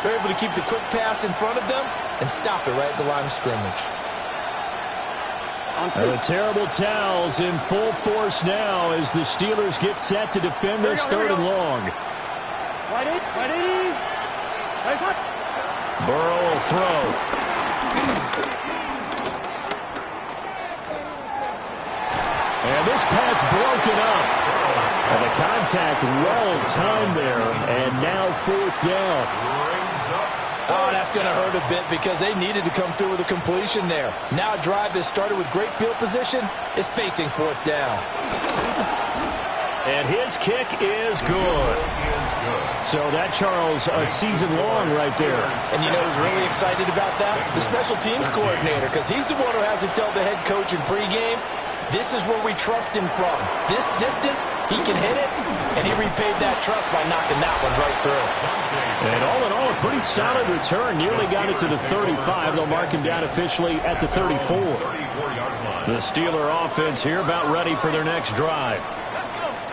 You're able to keep the quick pass in front of them and stop it right at the line of scrimmage. And the terrible towels in full force now as the Steelers get set to defend this 3rd and long. 180. Burrow will throw. And this pass broken up. And the contact well timed there. And now 4th down. Oh, that's going to hurt a bit because they needed to come through with a completion there. Now a drive that started with great field position is facing 4th down. And his kick is good. So that, Charles, a season long right there. And you know who's really excited about that? The special teams coordinator, because he's the one who has to tell the head coach in pregame, this is where we trust him from. This distance, he can hit it, and he repaid that trust by knocking that one right through. And all in all, a pretty solid return. Nearly got it to the 35. They'll mark him down officially at the 34. The Steeler offense here about ready for their next drive.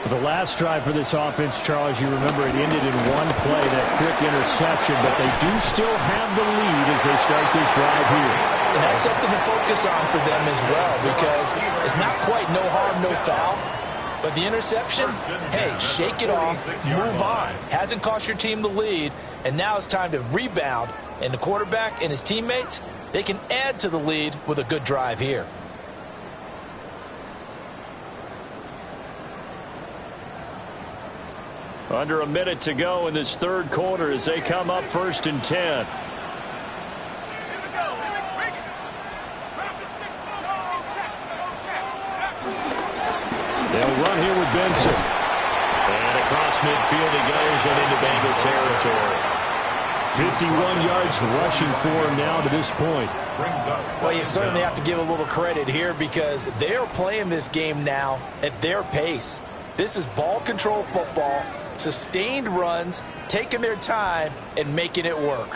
The last drive for this offense, Charles, you remember it ended in one play, that quick interception, but they do still have the lead as they start this drive here. And that's something to focus on for them as well because it's not quite no harm, no foul. But the interception, hey, shake it off, move on. Hasn't cost your team the lead, and now it's time to rebound. And the quarterback and his teammates, they can add to the lead with a good drive here. Under a minute to go in this 3rd quarter as they come up 1st and 10. They'll run here with Benson. And across midfield he goes and into Bengal territory. 51 yards rushing for him now to this point. Well, you certainly have to give a little credit here because they're playing this game now at their pace. This is ball control football. Sustained runs, taking their time, and making it work.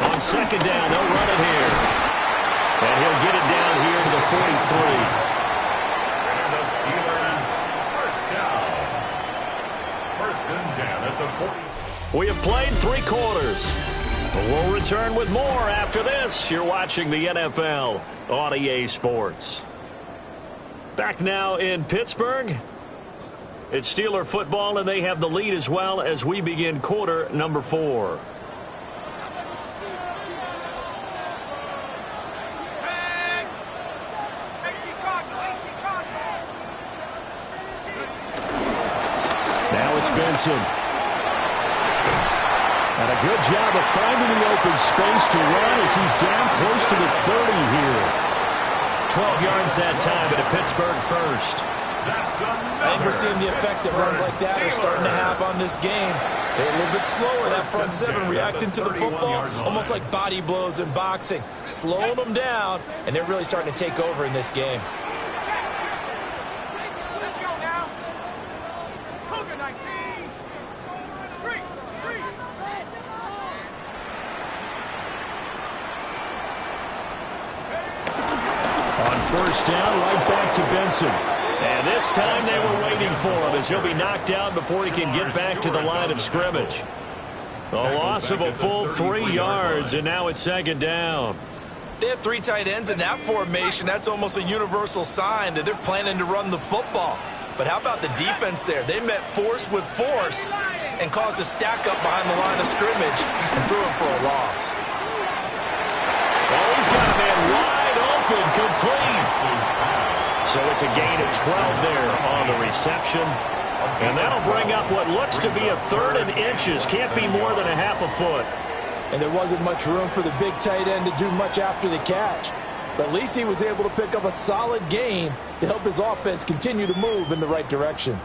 On 2nd down, they'll run it here. And he'll get it down here to the 43. And the Steelers, 1st down. 1st and 10 at the 40. We have played 3 quarters. We'll return with more after this. You're watching the NFL on EA Sports. Back now in Pittsburgh. It's Steeler football, and they have the lead as well as we begin quarter number 4. Now it's Benson. And a good job of finding the open space to run as he's down close to the 30 here. 12 yards that time, but a Pittsburgh first. I think we're seeing the effect that runs like that are starting to have on this game. They're a little bit slower, that front seven, reacting to the football, almost like body blows in boxing, slowing them down, and they're really starting to take over in this game. Let's go now. Cougar 19. 3. On first down, right back to Benson. And this time they were waiting for him as he'll be knocked out before he can get back to the line of scrimmage. A loss of a full 3 yards, and now it's second down. They have 3 tight ends in that formation. That's almost a universal sign that they're planning to run the football. But how about the defense there? They met force with force and caused a stack up behind the line of scrimmage and threw him for a loss. Oh, he's got a man wide open, complete. So it's a gain of 12 there on the reception. And that'll bring up what looks to be a 3rd and inches. Can't be more than a half a foot. And there wasn't much room for the big tight end to do much after the catch. But at least he was able to pick up a solid gain to help his offense continue to move in the right direction.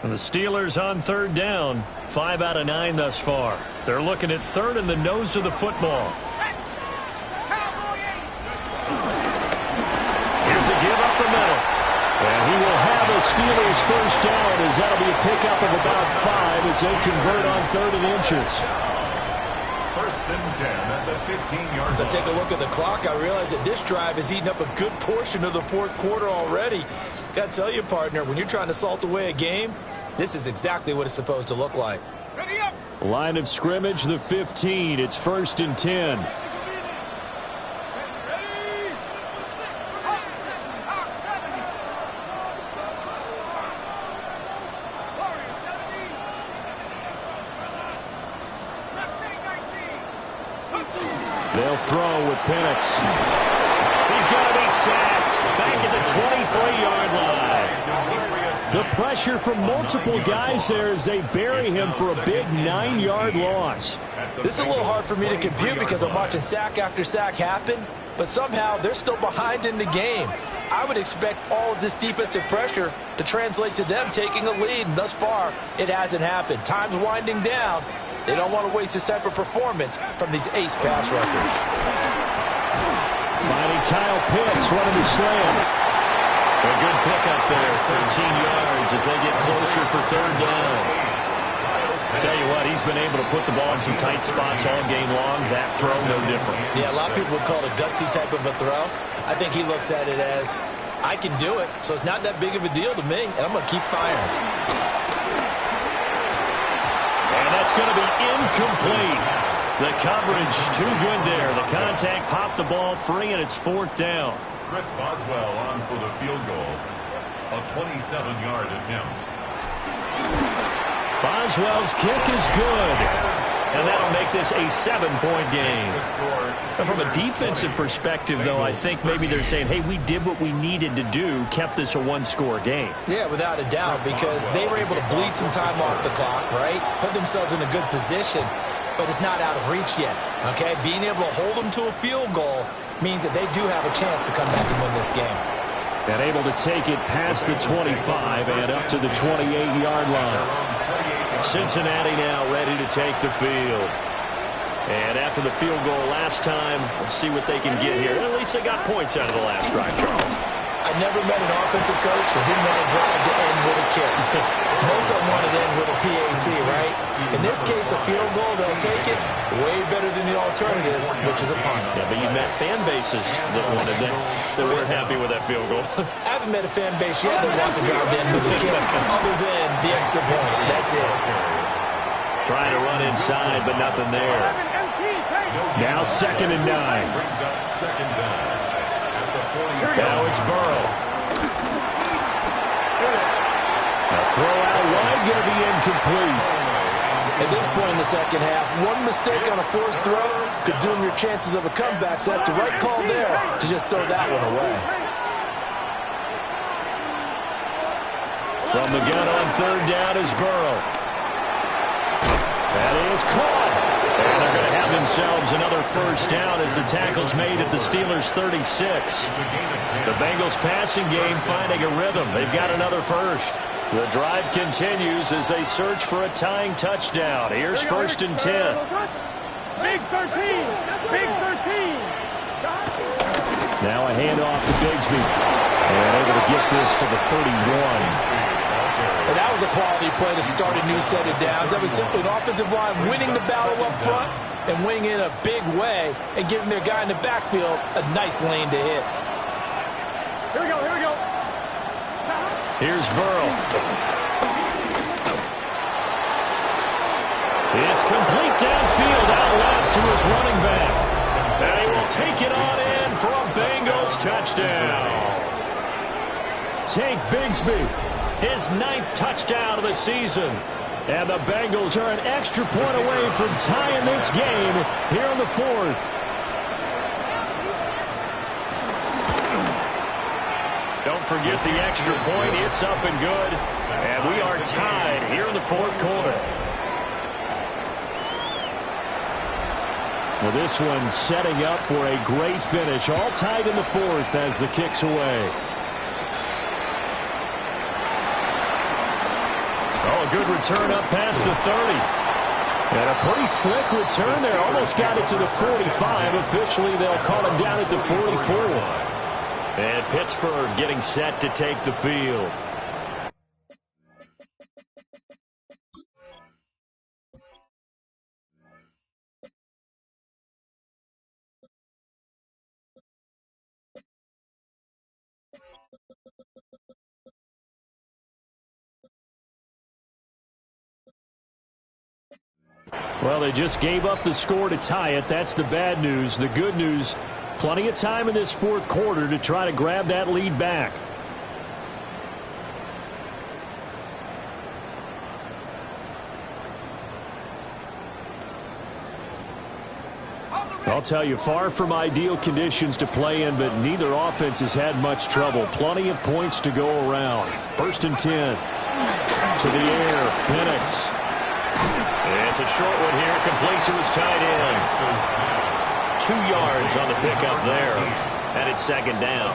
And the Steelers on 3rd down. 5 out of 9 thus far. They're looking at 3rd in the nose of the football. Here's a give up the middle. And he will have a Steelers first down as that'll be a pickup of about 5 as they convert on 3rd and inches. First and 10 at the 15-yard line. As I take a look at the clock, I realize that this drive has eaten up a good portion of the 4th quarter already. Got to tell you, partner, when you're trying to salt away a game, this is exactly what it's supposed to look like. Line of scrimmage, the 15. It's 1st and 10. They'll throw with Penix. He's going to be sacked back at the 23-yard line. The pressure from multiple guys there as they bury him for a big 9-yard loss. This is a little hard for me to compute because I'm watching sack after sack happen, but somehow they're still behind in the game. I would expect all of this defensive pressure to translate to them taking a lead, and thus far, it hasn't happened. Time's winding down. They don't want to waste this type of performance from these ace pass rushers. Finding Kyle Pitts running the slam. A good pickup there, 13 yards as they get closer for 3rd down. I tell you what, he's been able to put the ball in some tight spots all game long. That throw, no different. Yeah, a lot of people would call it a gutsy type of a throw. I think he looks at it as, I can do it, so it's not that big of a deal to me, and I'm going to keep firing. And that's going to be incomplete. The coverage too good there. The contact popped the ball free, and it's 4th down. Chris Boswell on for the field goal. A 27-yard attempt. Boswell's kick is good. And that'll make this a 7-point game. And from a defensive perspective, though, I think maybe they're saying, hey, we did what we needed to do, kept this a 1-score game. Yeah, without a doubt, because they were able to bleed some time off the clock, right? Put themselves in a good position, but it's not out of reach yet, okay? Being able to hold them to a field goal means that they do have a chance to come back and win this game. And able to take it past the 25 and up to the 28-yard line. Cincinnati now ready to take the field. And after the field goal last time, we'll see what they can get here. At least they got points out of the last drive, Charles. I never met an offensive coach that didn't want a drive to end with a kick. Most of them wanted to end with a PAT, right? In this case, a field goal, they'll take it way better than the alternative, which is a punt. Yeah, but you met fan bases that wanted that, that weren't happy with that field goal. I haven't met a fan base yet that wants a drive to end with a kick, other than the extra point. That's it. Trying to run inside, but nothing there. Now 2nd and 9. Brings up 2nd down. Now it's Burrow. A throw out wide, going to be incomplete. At this point in the second half, one mistake on a forced throw could doom your chances of a comeback, so that's the right call there to just throw that one away. From the gun on 3rd down is Burrow. That is caught. And they're going to have themselves another first down as the tackle's made at the Steelers' 36. The Bengals passing game finding a rhythm. They've got another first. The drive continues as they search for a tying touchdown. Here's first and 10. Big 13. Big 13. Now a handoff to Bigsby. And able to get this to the 31. And that was a quality play to start a new set of downs. That was simply an offensive line winning the battle up front and winning in a big way and giving their guy in the backfield a nice lane to hit. Here we go, here we go. Here's Burrow. It's complete downfield out left to his running back. And he will take it on in for a Bengals touchdown. Take Bigsby. His 9th touchdown of the season. And the Bengals are an extra point away from tying this game here in the 4th. Don't forget the extra point. It's up and good. And we are tied here in the 4th quarter. Well, this one setting up for a great finish. All tied in the 4th as the kick's away. Good return up past the 30. And a pretty slick return there. Almost got it to the 45. Officially, they'll call him down at the 44. And Pittsburgh getting set to take the field. Well, they just gave up the score to tie it. That's the bad news. The good news, plenty of time in this 4th quarter to try to grab that lead back. I'll tell you, far from ideal conditions to play in, but neither offense has had much trouble. Plenty of points to go around. First and 10. To the air. Penix. It's a short one here, complete to his tight end. 2 yards on the pickup there, and it's second down.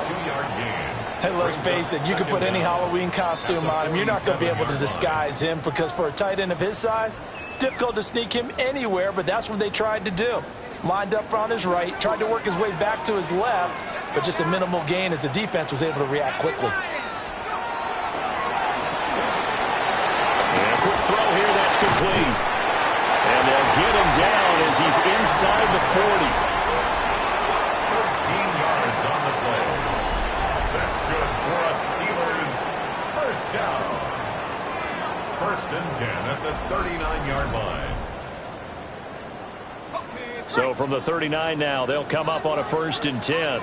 Hey, let's face it, you can put any Halloween costume on him. You're not going to be able to disguise him because for a tight end of his size, difficult to sneak him anywhere, but that's what they tried to do. Lined up on his right, tried to work his way back to his left, but just a minimal gain as the defense was able to react quickly. And a quick throw here, that's complete. And they'll get him down as he's inside the 40. 13 yards on the play. That's good for a Steelers first down. First and 10 at the 39-yard line. So from the 39 now, they'll come up on a first and 10.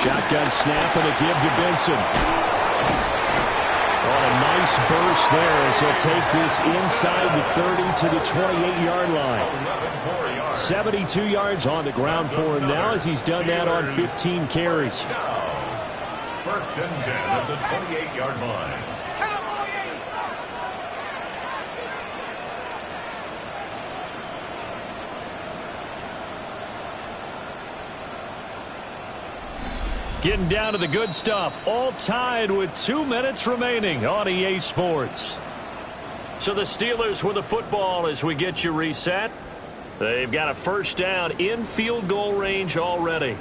Shotgun snap and a give to Benson. Oh, a nice burst there as he'll take this inside the 30 to the 28-yard line. 72 yards on the ground for him now as he's done that on 15 carries. First and 10 at the 28-yard line. Getting down to the good stuff. All tied with 2 minutes remaining on EA Sports. So the Steelers with the football as we get you reset. They've got a first down in field goal range already.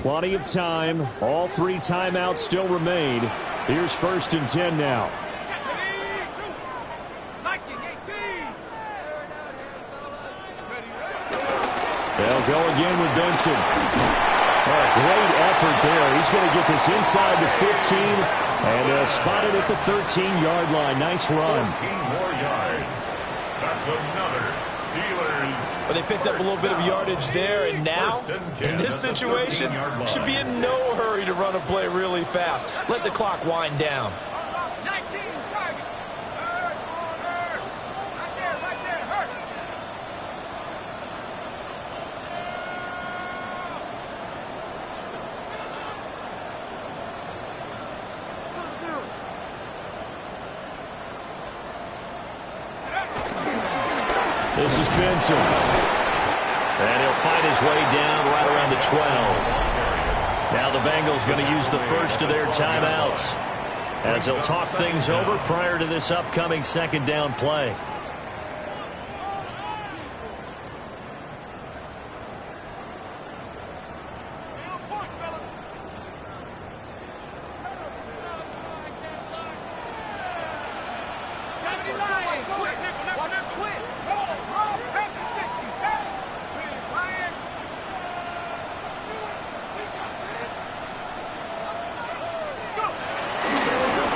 Plenty of time. All 3 timeouts still remain. Here's first and 10 now. They'll go again with Benson. Oh, great effort there. He's going to get this inside the 15 and spotted at the 13-yard line. Nice run. 14 more yards. That's another Steelers. But they picked up a little bit of yardage there, and now, in this situation, should be in no hurry to run a play really fast. Let the clock wind down. This is Benson. And he'll fight his way down right around the 12. Now the Bengals going to use the first of their timeouts as they'll talk things over prior to this upcoming second down play.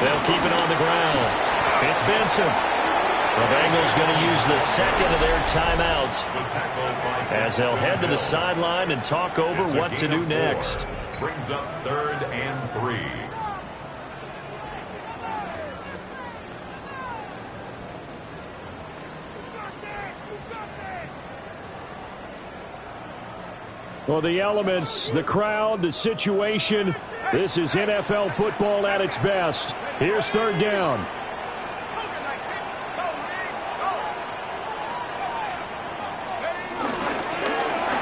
They'll keep it on the ground. It's Benson. The Bengals going to use the second of their timeouts as they'll head to the sideline and talk over what to do next. Brings up 3rd and 3. Well, the elements, the crowd, the situation, this is NFL football at its best. Here's 3rd down.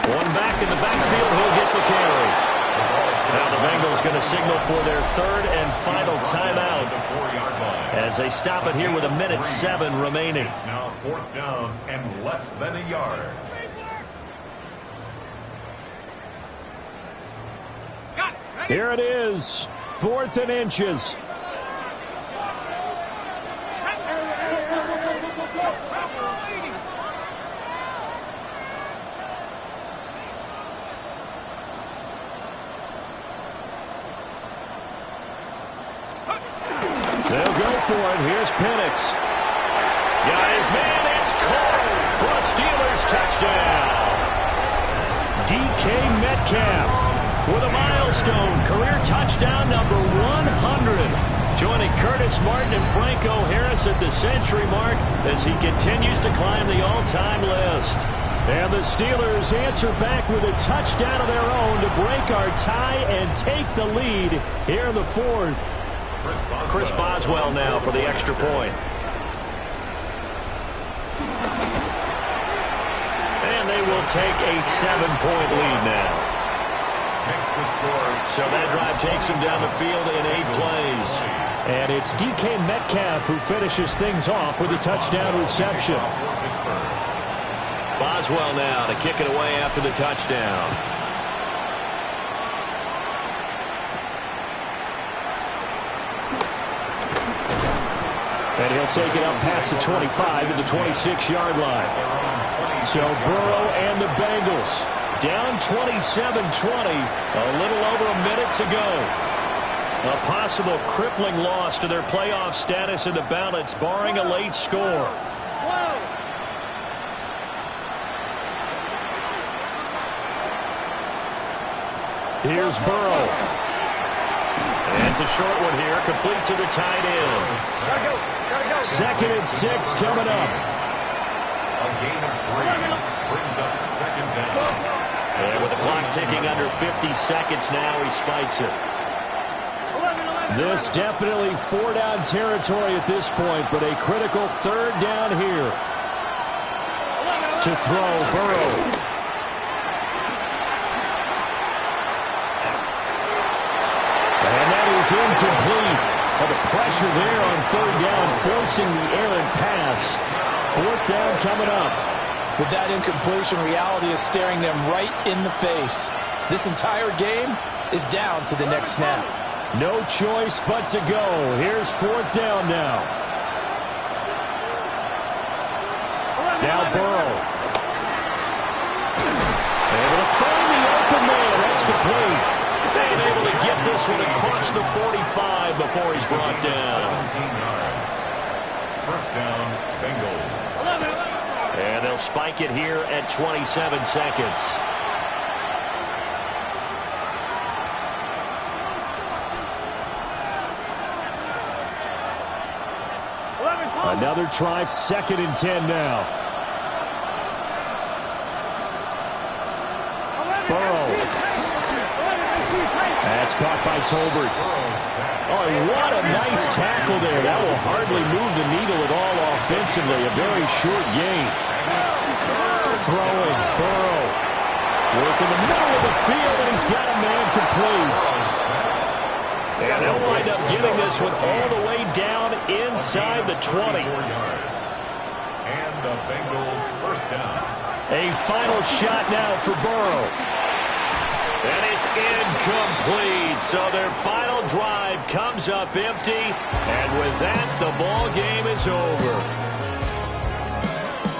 One back in the backfield, he'll get the carry. Now the Bengals going to signal for their 3rd and final timeout as they stop it here with 1:07 remaining. It's now 4th down and less than a yard. Here it is, 4th and inches. They'll go for it. Here's Penix. Got his man. It's Cole for a Steelers touchdown. DK Metcalf with a milestone career touchdown number 100. Joining Curtis Martin and Franco Harris at the century mark as he continues to climb the all-time list. And the Steelers answer back with a touchdown of their own to break our tie and take the lead here in the 4th. Chris Boswell now for the extra point. And they will take a 7-point lead now. So that drive takes him down the field in 8 plays. And it's DK Metcalf who finishes things off with a touchdown reception. Boswell now to kick it away after the touchdown. And he'll take it up past the 25 to the 26-yard line. So Burrow and the Bengals down 27-20, a little over a minute to go. A possible crippling loss to their playoff status in the balance, barring a late score. Here's Burrow. And it's a short one here, complete to the tight end. 2nd and 6 coming up. A gain of 3 brings up 2nd down. And with the clock ticking under 50 seconds now, he spikes it. This definitely 4-down territory at this point, but a critical 3rd down here. To throw, Burrow. And that is incomplete. Well, the pressure there on 3rd down, forcing the errant pass. 4th down coming up. With that incompletion, reality is staring them right in the face. This entire game is down to the next snap. No choice but to go. Here's 4th down now. Now Burrow. Able to find the open man. That's complete. And able to get this one across the 45 before he's brought down. 17 yards. 1st down, Bengals. And they'll spike it here at 27 seconds. Another try, 2nd and 10 now. Burrow. That's caught by Tolbert. Oh, and what a nice tackle there. That will hardly move the needle at all defensively. A very short game. Throwing. Burrow. Work in the middle of the field, and he's got a man complete. And they'll wind up getting this one all the way down inside the 20. And the Bengals first down. A final shot now for Burrow. And it's incomplete. So their final drive comes up empty. And with that, the ball game is over.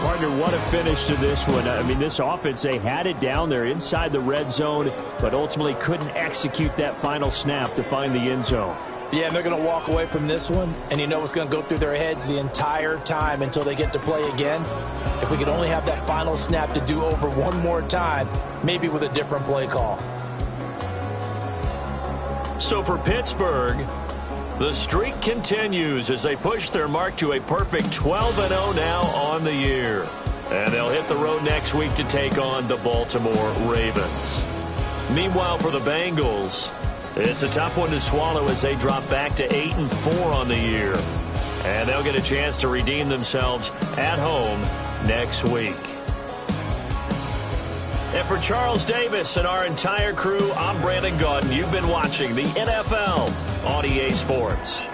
Partner, what a finish to this one. I mean, this offense, they had it down there inside the red zone, but ultimately couldn't execute that final snap to find the end zone. Yeah, and they're going to walk away from this one, and you know what's going to go through their heads the entire time until they get to play again. If we could only have that final snap to do over one more time, maybe with a different play call. So for Pittsburgh, the streak continues as they push their mark to a perfect 12-0 now on the year. And they'll hit the road next week to take on the Baltimore Ravens. Meanwhile, for the Bengals, it's a tough one to swallow as they drop back to 8-4 on the year. And they'll get a chance to redeem themselves at home next week. And for Charles Davis and our entire crew, I'm Brandon Gaudin. You've been watching the NFL on EA Sports.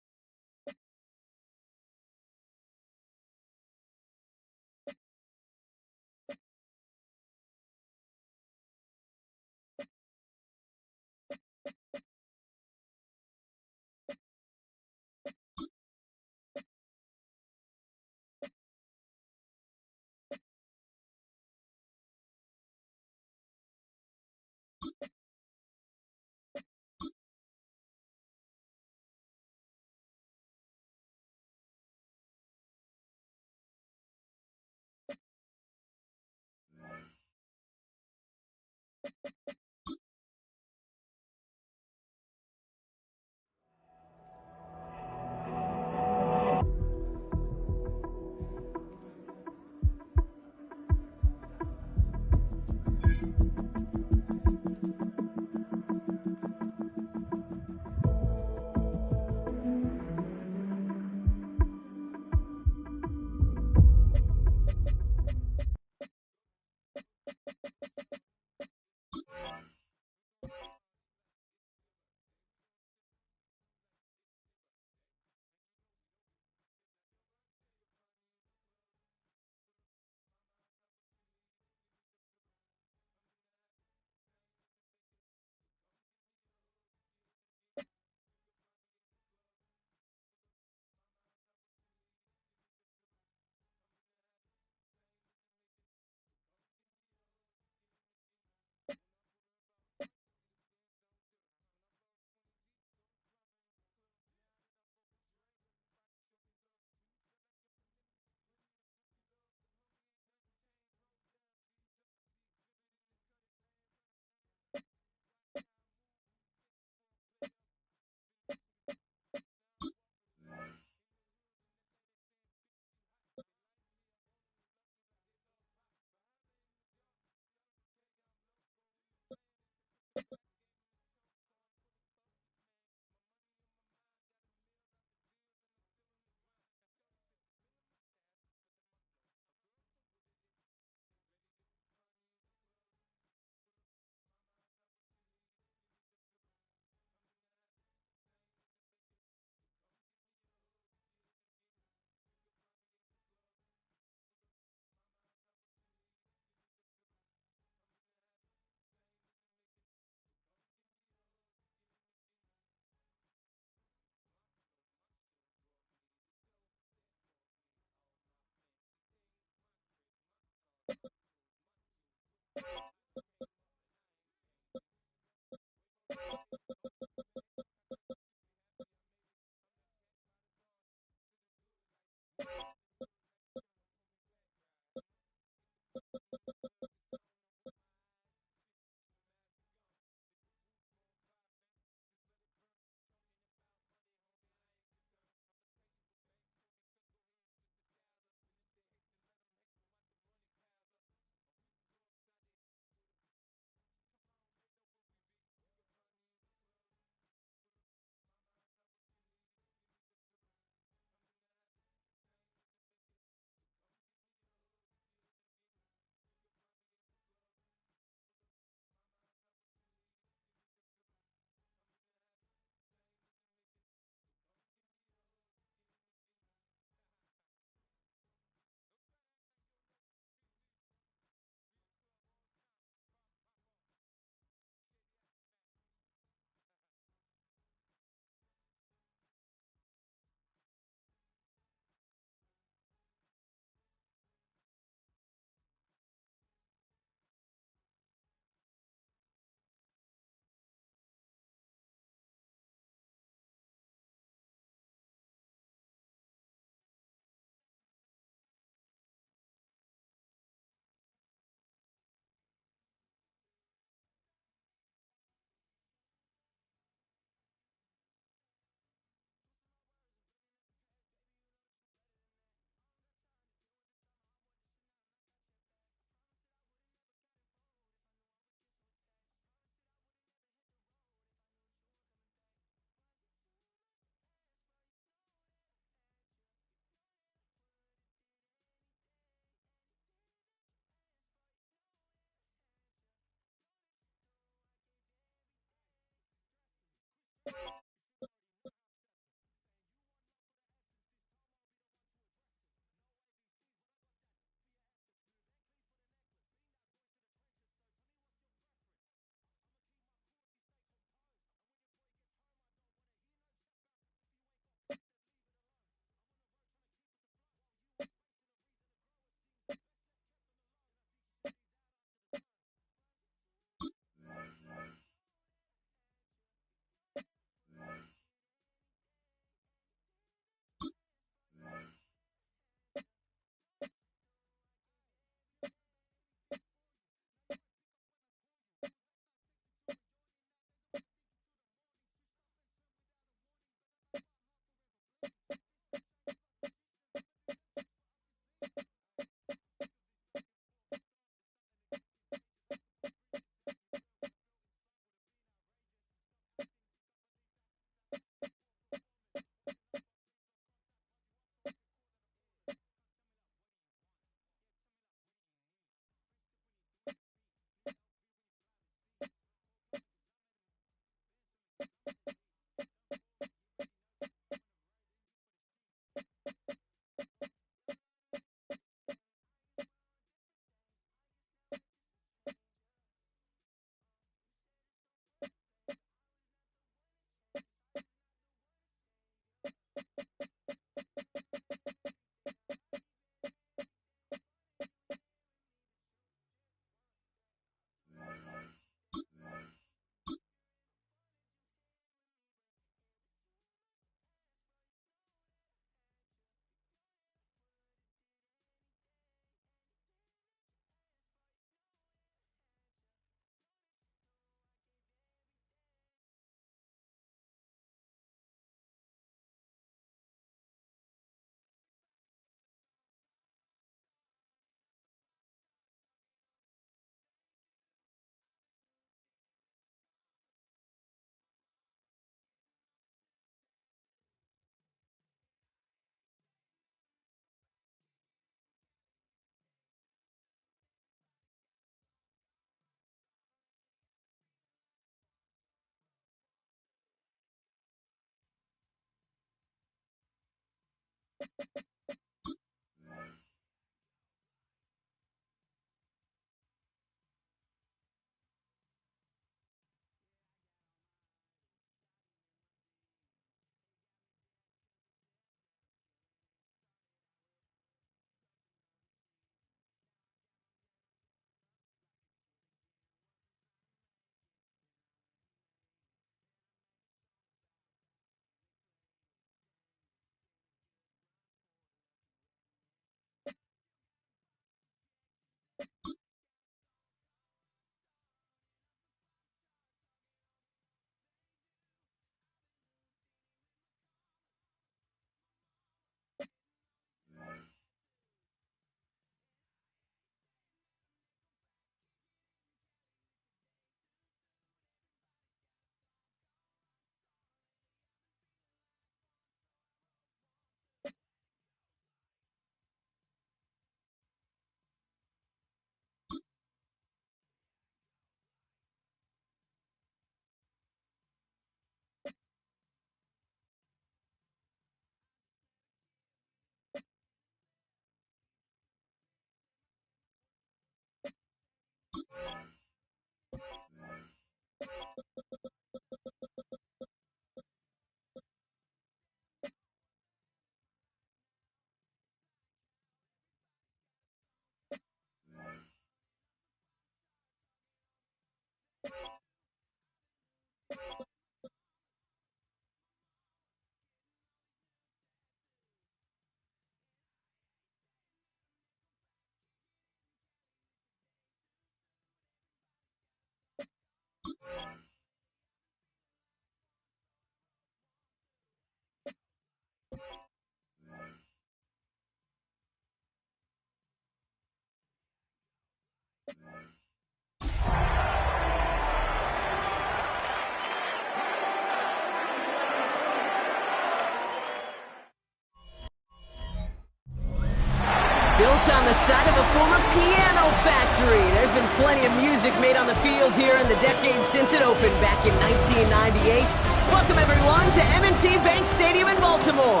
Built on the side of a former piano factory, there's been plenty of music made on the field here in the decade since it opened back in 1998. Welcome everyone to M&T Bank Stadium in Baltimore.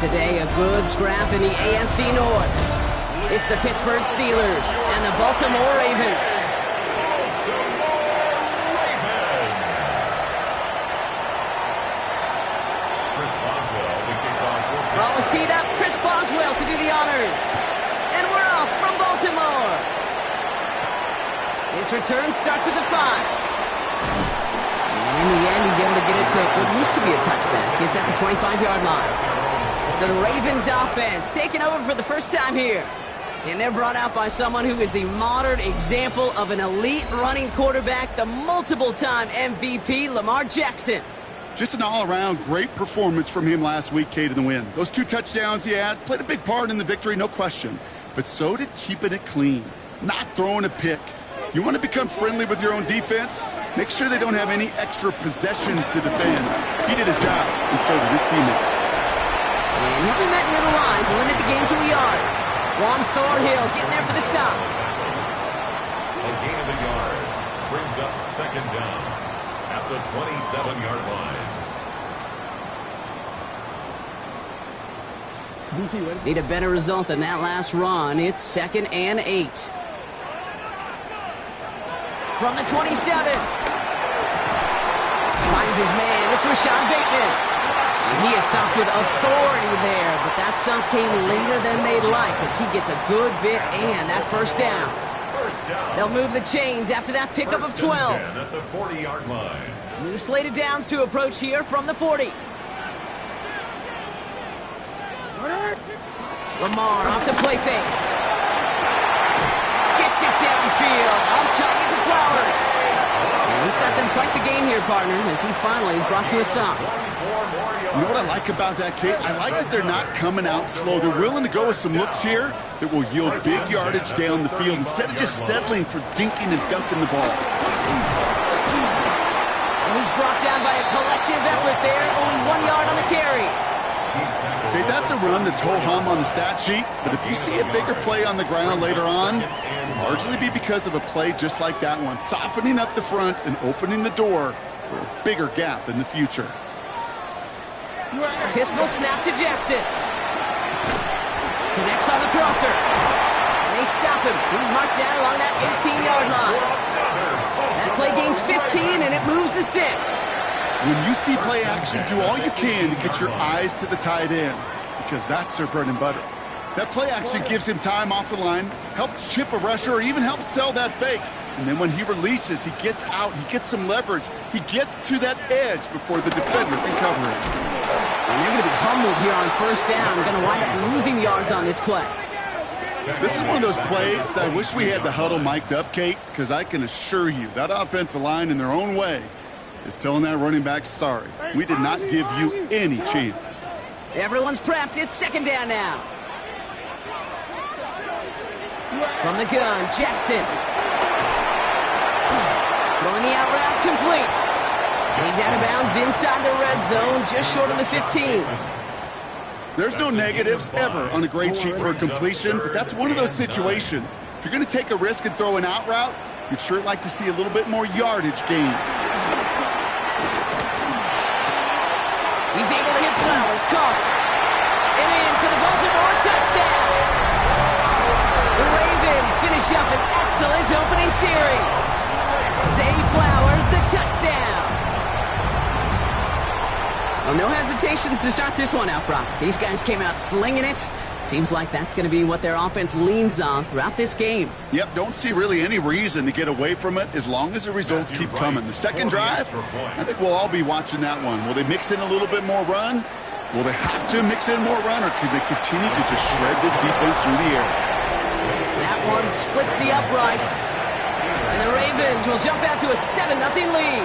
Today a good scrap in the AFC North. It's the Pittsburgh Steelers and the Baltimore Ravens. Ball was teed up. Chris Boswell to do the honors. And we're off from Baltimore. His return starts at the 5. And in the end, he's able to get it to what used to be a touchback. It's at the 25-yard line. So the Ravens offense taking over for the first time here. And they're brought out by someone who is the modern example of an elite running quarterback, the multiple-time MVP, Lamar Jackson. Just an all-around great performance from him last week, Kate, in the win. Those 2 touchdowns he had played a big part in the victory, no question. But so did keeping it clean, not throwing a pick. You want to become friendly with your own defense? Make sure they don't have any extra possessions to defend. He did his job, and so did his teammates. And he'll be met near the line to limit the game to a yard. Juan Thornhill getting there for the stop. A gain of a yard brings up second down at the 27-yard line. Need a better result than that last run. It's 2nd and 8. From the 27. Finds his man. It's Rashad Bateman. And he is stopped with authority there, but that stop came later than they'd like as he gets a good bit and that first down. They'll move the chains after that pickup of 12. At the 40-yard line. New slated downs to approach here from the 40. Lamar off the play fake. Gets it downfield. On target to Flowers. And he's got them quite the gain here, partner, as he finally is brought to a stop. You know what I like about that, Kate? I like that they're not coming out slow. They're willing to go with some looks here that will yield big yardage down the field instead of just settling for dinking and dunking the ball. And he's brought down by a collective effort there. Only 1 yard on the carry. Okay, that's a run that's ho-hum on the stat sheet, but if you see a bigger play on the ground later on, it'll largely be because of a play just like that one, softening up the front and opening the door for a bigger gap in the future. Pistol snap to Jackson. Connects on the crosser. And they stop him. He's marked down along that 18-yard line. That play gains 15, and it moves the sticks. When you see play action, do all you can to get your eyes to the tight end, because that's their bread and butter. That play action gives him time off the line, helps chip a rusher, or even helps sell that fake. And then when he releases, he gets out, he gets some leverage. He gets to that edge before the defender can cover it. And they're going to be humbled here on first down. Going to wind up losing yards on this play. This is one of those plays that I wish we had the huddle mic'd up, Kate, because I can assure you that offensive line in their own way is telling that running back, sorry, we did not give you any chance. Everyone's prepped. It's second down now. From the gun, Jackson. Throwing the out route complete. He's out of bounds inside the red zone, just short of the 15. There's no negatives ever on a grade sheet for a completion, but that's one of those situations. If you're going to take a risk and throw an out route, you'd sure like to see a little bit more yardage gained. He's able to hit Flowers, caught. And in for the Baltimore touchdown. The Ravens finish up an excellent opening series. Zay Flowers, the touchdown. Well, no hesitations to start this one out, Brock. These guys came out slinging it. Seems like that's going to be what their offense leans on throughout this game. Yep, don't see really any reason to get away from it as long as the results keep coming. The second drive, I think we'll all be watching that one. Will they mix in a little bit more run? Will they have to mix in more run, or could they continue to just shred this defense through the air? That one splits the uprights. And the Ravens will jump out to a 7-0 lead.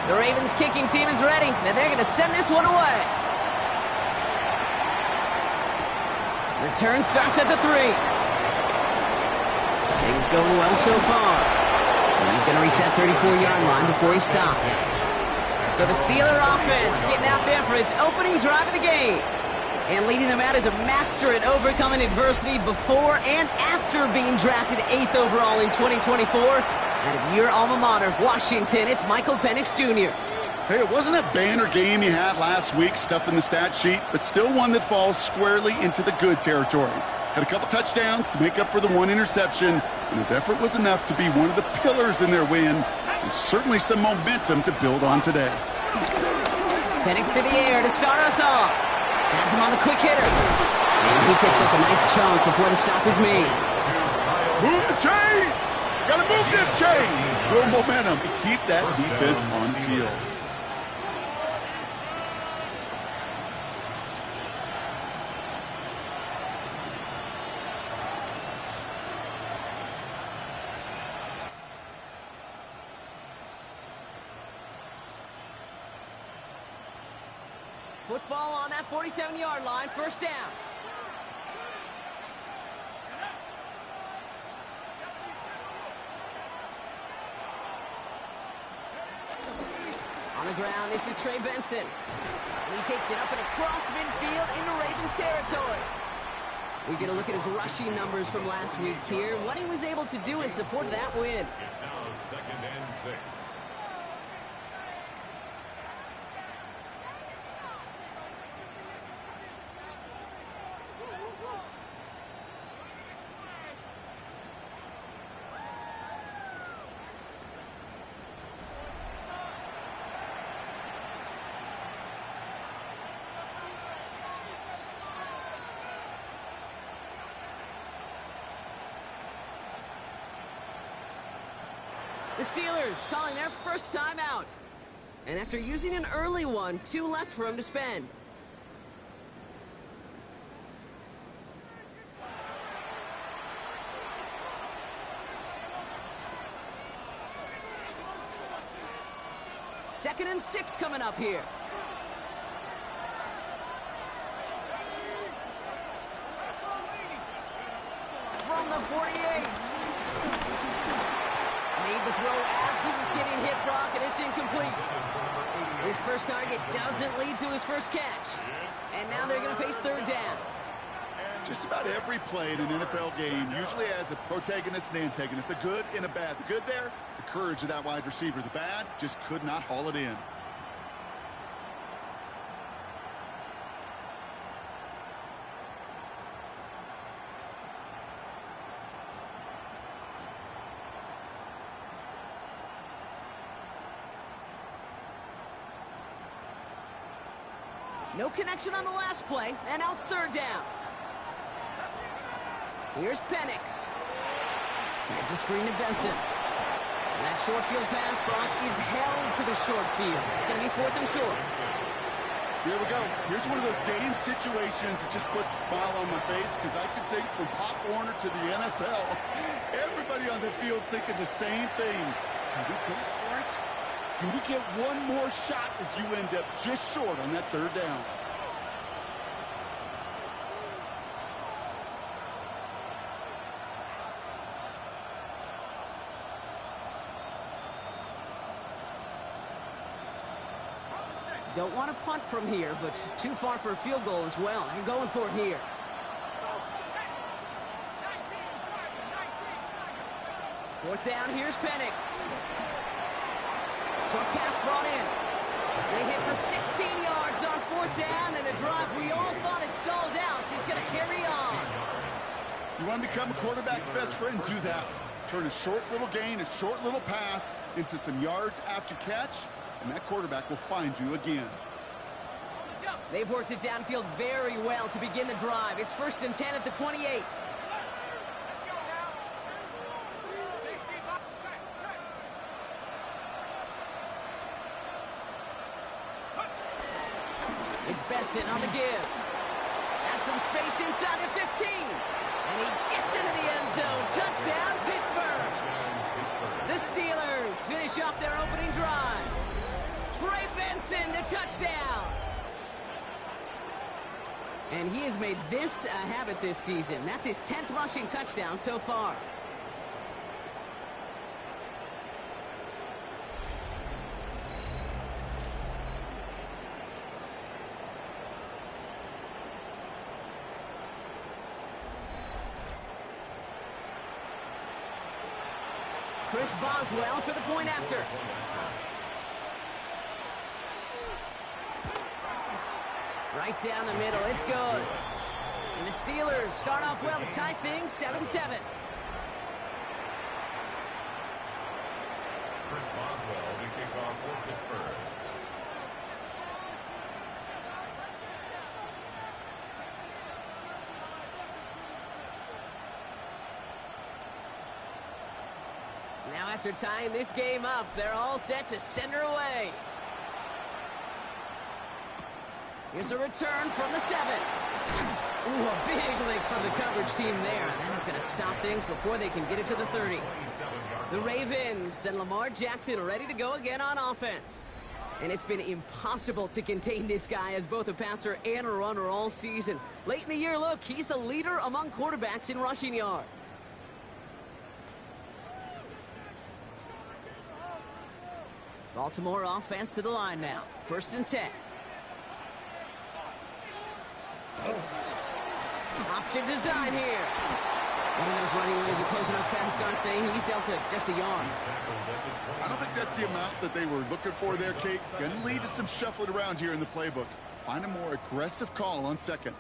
The Ravens kicking team is ready, and they're going to send this one away. Return starts at the 3. Things going well so far. He's going to reach that 34-yard line before he stopped. So the Steeler offense getting out there for its opening drive of the game. And leading them out as a master at overcoming adversity before and after being drafted 8th overall in 2024. Out of your alma mater, Washington, it's Michael Penix Jr. Hey, it wasn't a banner game you had last week, stuff in the stat sheet, but still one that falls squarely into the good territory. Had a couple touchdowns to make up for the one interception, and his effort was enough to be one of the pillars in their win, and certainly some momentum to build on today. Penix to the air to start us off. Has him on the quick hitter. And he picks up a nice chunk before the stop is made. Move the chains! Gotta move them chains! Build momentum to keep that defense on its heels. Football on that 47-yard line, first down. On the ground, this is Trey Benson. And he takes it up and across midfield into Ravens territory. We get a look at his rushing numbers from last week here, what he was able to do in support of that win. It's now 2nd and 6. The Steelers calling their first time out. And after using an early one, 2 left for him to spend. Second and 6 coming up here. From the 48. Made the throw as he was getting hit, Brock, and it's incomplete. His first target doesn't lead to his first catch. And now they're going to face third down. Just about every play in an NFL game usually has a protagonist and antagonist, a good and a bad. The good there, the courage of that wide receiver. The bad, just could not haul it in. No connection on the last play, and now it's third down. Here's Penix. Here's a screen to Benson. And that short field pass, Brock, is held to the short field. It's going to be 4th and short. Here we go. Here's one of those game situations that just puts a smile on my face because I can think from Pop Warner to the NFL, everybody on the field thinking the same thing. Can we go for it? Can we get one more shot as you end up just short on that third down? Don't want to punt from here, but too far for a field goal as well. They're going for it here. Fourth down, here's Penix. Short pass brought in. They hit for 16 yards on 4th down, and a drive we all thought it stalled out is going to carry on. You want to become a quarterback's best friend? Do that. Turn a short little gain, a short little pass into some yards after catch, and that quarterback will find you again. They've worked it downfield very well to begin the drive. It's 1st and 10 at the 28. It's Benson on the give. Has some space inside the 15. And he gets into the end zone. Touchdown, Pittsburgh. The Steelers finish off their opening drive. Trey Benson, the touchdown. And he has made this a habit this season. That's his 10th rushing touchdown so far. Chris Boswell for the point after. Right down the middle, it's good. And the Steelers start off well to tie things 7-7. Chris Boswell to kick off for Pittsburgh. Now after tying this game up, they're all set to send her away. Here's a return from the 7. Ooh, a big lick from the coverage team there. That is going to stop things before they can get it to the 30. The Ravens and Lamar Jackson are ready to go again on offense. And it's been impossible to contain this guy as both a passer and a runner all season. Late in the year, look, he's the leader among quarterbacks in rushing yards. Baltimore offense to the line now. 1st and 10. Option design here. And those running lanes are closing up fast, aren't they? He's held to just a yard. I don't think that's the amount that they were looking for there, Kate. Going to lead to some shuffling around here in the playbook. Find a more aggressive call on 2nd.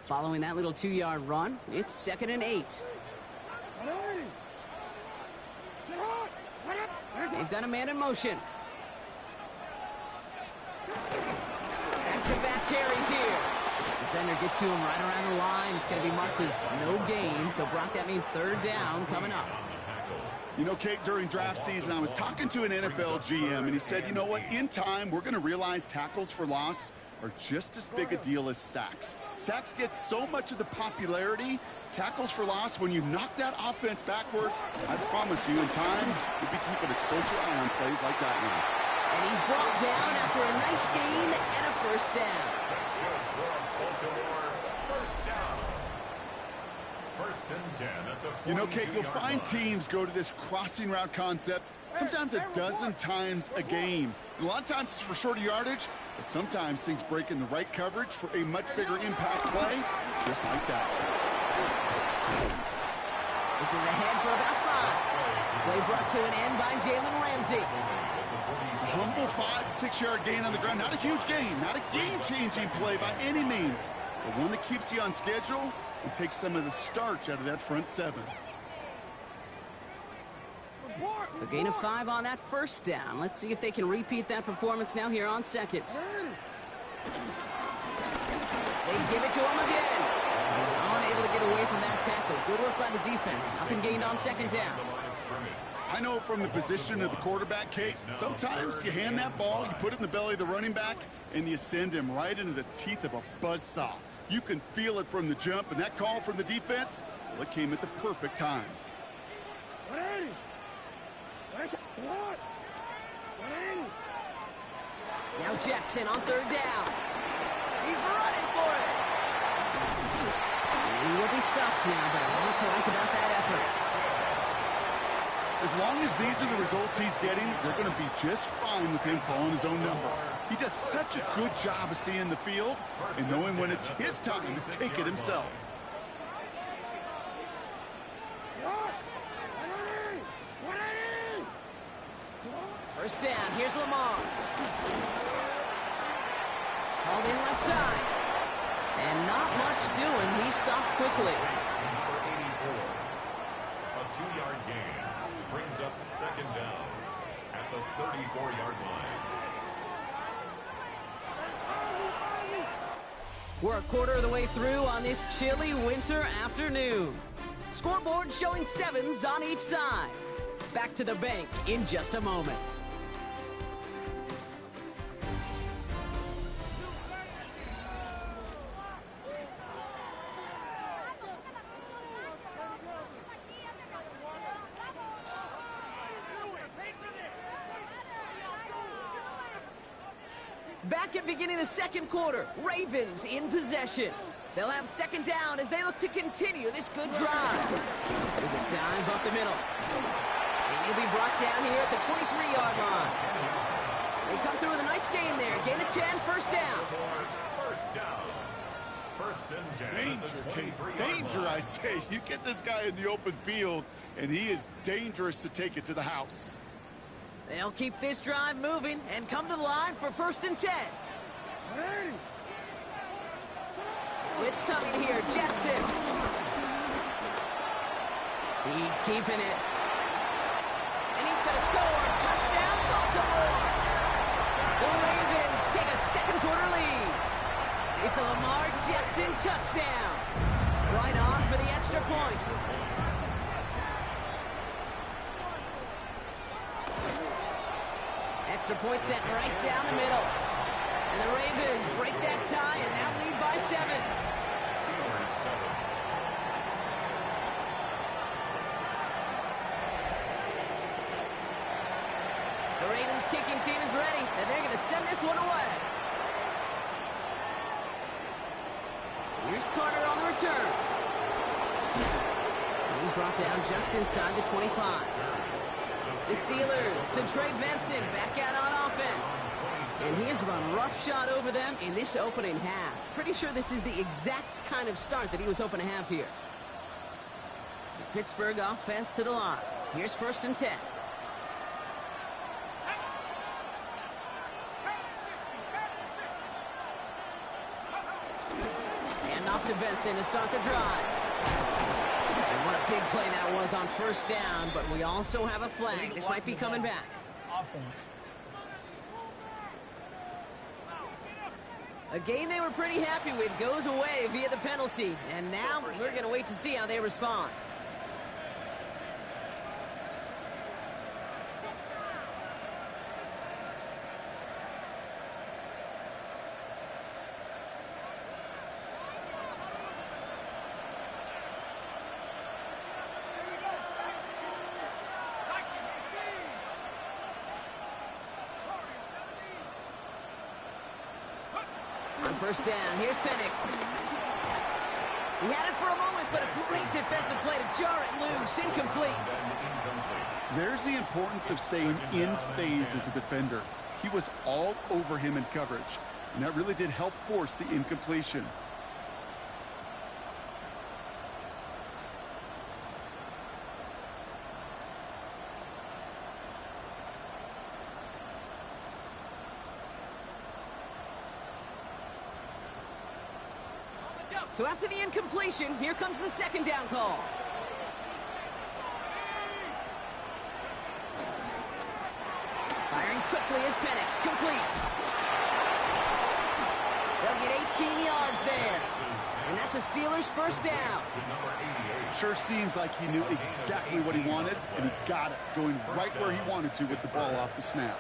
Following that little 2-yard run, it's 2nd and 8. They've got a man in motion. Back-to-back carries here. Defender gets to him right around the line. It's going to be marked as no gain. So, Brock, that means 3rd down coming up. You know, Kate, during draft season, I was talking to an NFL GM, and he said, you know what, in time, we're going to realize tackles for loss are just as big a deal as sacks. Sacks get so much of the popularity. Tackles for loss, when you knock that offense backwards, I promise you, in time, you'll be keeping a closer eye on plays like that one. And he's brought down after a nice gain and a 1st down. That's good for Baltimore. 1st down. First and 10 at the You know, Kate, you'll 42-yard find line. teams go to this crossing route concept sometimes a dozen times a game. And a lot of times it's for shorter yardage, but sometimes things break in the right coverage for a much bigger impact play, just like that. This is ahead for about 5. Play brought to an end by Jalen Ramsey. Humble 5-6 yard gain on the ground. Not a huge gain, not a game-changing play by any means, but one that keeps you on schedule and takes some of the starch out of that front 7. So gain of 5 on that first down. Let's see if they can repeat that performance now here on second. They give it to him again. He's unable to get away from that tackle. Good work by the defense. Nothing gained on second down. I know from the position of the quarterback, Kate, sometimes you hand that ball, you put it in the belly of the running back, and you send him right into the teeth of a buzzsaw. You can feel it from the jump, and that call from the defense, well, it came at the perfect time. Now Jackson on third down. He's running for it. He will be stopped now, but what to like about that effort? As long as these are the results he's getting, they're going to be just fine with him calling his own number. He does such a good job of seeing the field and knowing when it's his time to take it himself. First down, here's Lamar. Called in left side. And not much doing. He stopped quickly. For 84. A 2-yard gain brings up second down at the 34-yard line. We're a quarter of the way through on this chilly winter afternoon. Scoreboard showing 7s on each side. Back to the bank in just a moment. Back at beginning of the second quarter, Ravens in possession. They'll have second down as they look to continue this good drive. There's a dive up the middle. And he'll be brought down here at the 23-yard line. They come through with a nice gain there. Gain of 10, first down. First down. First and 10. Danger, Kate. Danger, I say. You get this guy in the open field, and he is dangerous to take it to the house. They'll keep this drive moving and come to the line for first and 10. It's coming here, Jackson. He's keeping it. And he's going to score. Touchdown, Baltimore. The Ravens take a second quarter lead. It's a Lamar Jackson touchdown. Right on for the extra point. Extra point set right down the middle. And the Ravens break that tie and now lead by 7. Steelers 7. The Ravens kicking team is ready, and they're going to send this one away. Here's Carter on the return. And he's brought down just inside the 25. The Steelers, Trey Benson back out on offense. And he has run roughshod over them in this opening half. Pretty sure this is the exact kind of start that he was hoping to have here. The Pittsburgh offense to the line. Here's first and 10. And off to Benson to start the drive. And what a big play that was on first down, but we also have a flag. This might be coming back. Offense. A game they were pretty happy with goes away via the penalty. And now we're going to wait to see how they respond. First down, here's Penix. He had it for a moment, but a great defensive play to jar it loose. Incomplete. There's the importance of staying in phase as a defender. He was all over him in coverage, and that really did help force the incompletion. So after the incompletion, here comes the second down call. Firing quickly is Penix, complete. They'll get 18 yards there. And that's a Steelers first down. Sure seems like he knew exactly what he wanted, and he got it, going right where he wanted to with the ball off the snap.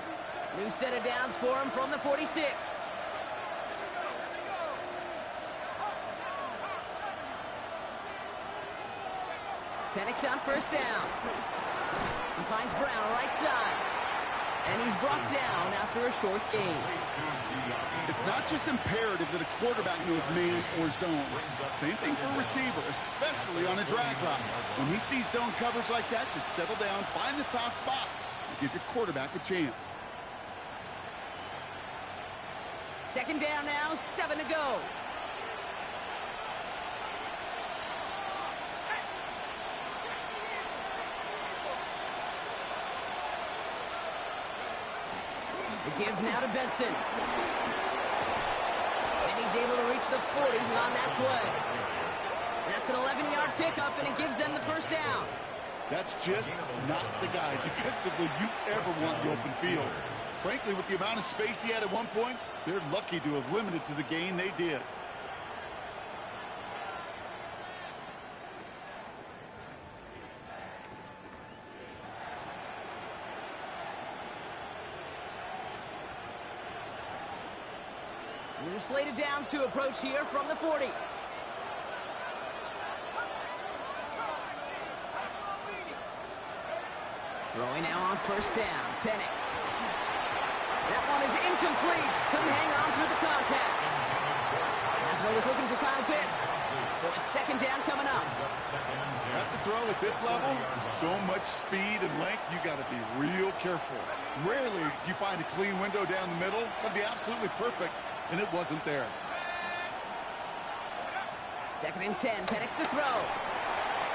New set of downs for him from the 46. Penix on first down. He finds Brown right side. And he's brought down after a short gain. It's not just imperative that a quarterback knows man or zone. Same thing for a receiver, especially on a drag route. When he sees zone coverage like that, just settle down, find the soft spot, and give your quarterback a chance. Second down now, 7 to go. The give now to Benson. And he's able to reach the 40 on that play. That's an 11-yard pickup, and it gives them the first down. That's just not the guy defensively you ever want in the open field. Frankly, with the amount of space he had at one point, they're lucky to have limited to the gain they did. New slate of downs to approach here from the 40. Throwing now on first down, Penix. That one is incomplete. Couldn't hang on through the contact. That throw was looking for Kyle Pitts. So it's second down coming up. That's a throw at this level. With so much speed and length, you got to be real careful. Rarely do you find a clean window down the middle. That'd be absolutely perfect, and it wasn't there. Second and 10, Penix to throw.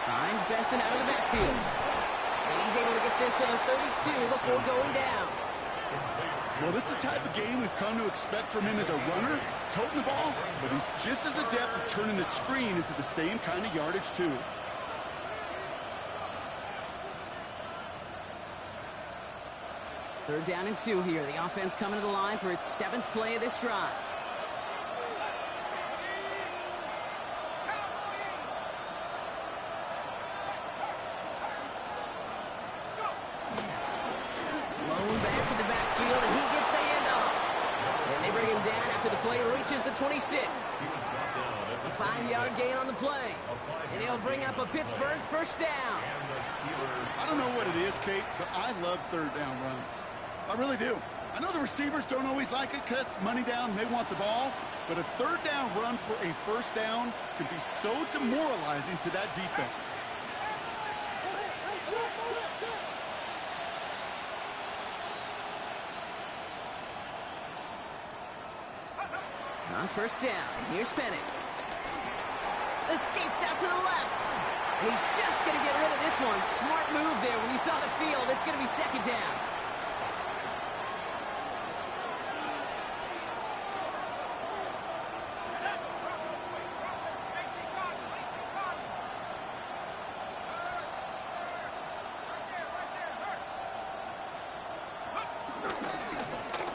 Finds Benson out of the backfield. And he's able to get this to the 32 before going down. Well, this is the type of game we've come to expect from him as a runner, toting the ball, but he's just as adept at turning the screen into the same kind of yardage, too. Third down and 2 here. The offense coming to the line for its 7th play of this drive. Reaches the 26. A 5-yard gain on the play. And he'll bring up a Pittsburgh first down. I don't know what it is, Kate, but I love third down runs. I really do. I know the receivers don't always like it because it's money down and they want the ball, but a third down run for a first down can be so demoralizing to that defense. On first down, here's Penix. Escapes out to the left. And he's just going to get rid of this one. Smart move there. When you saw the field, it's going to be second down.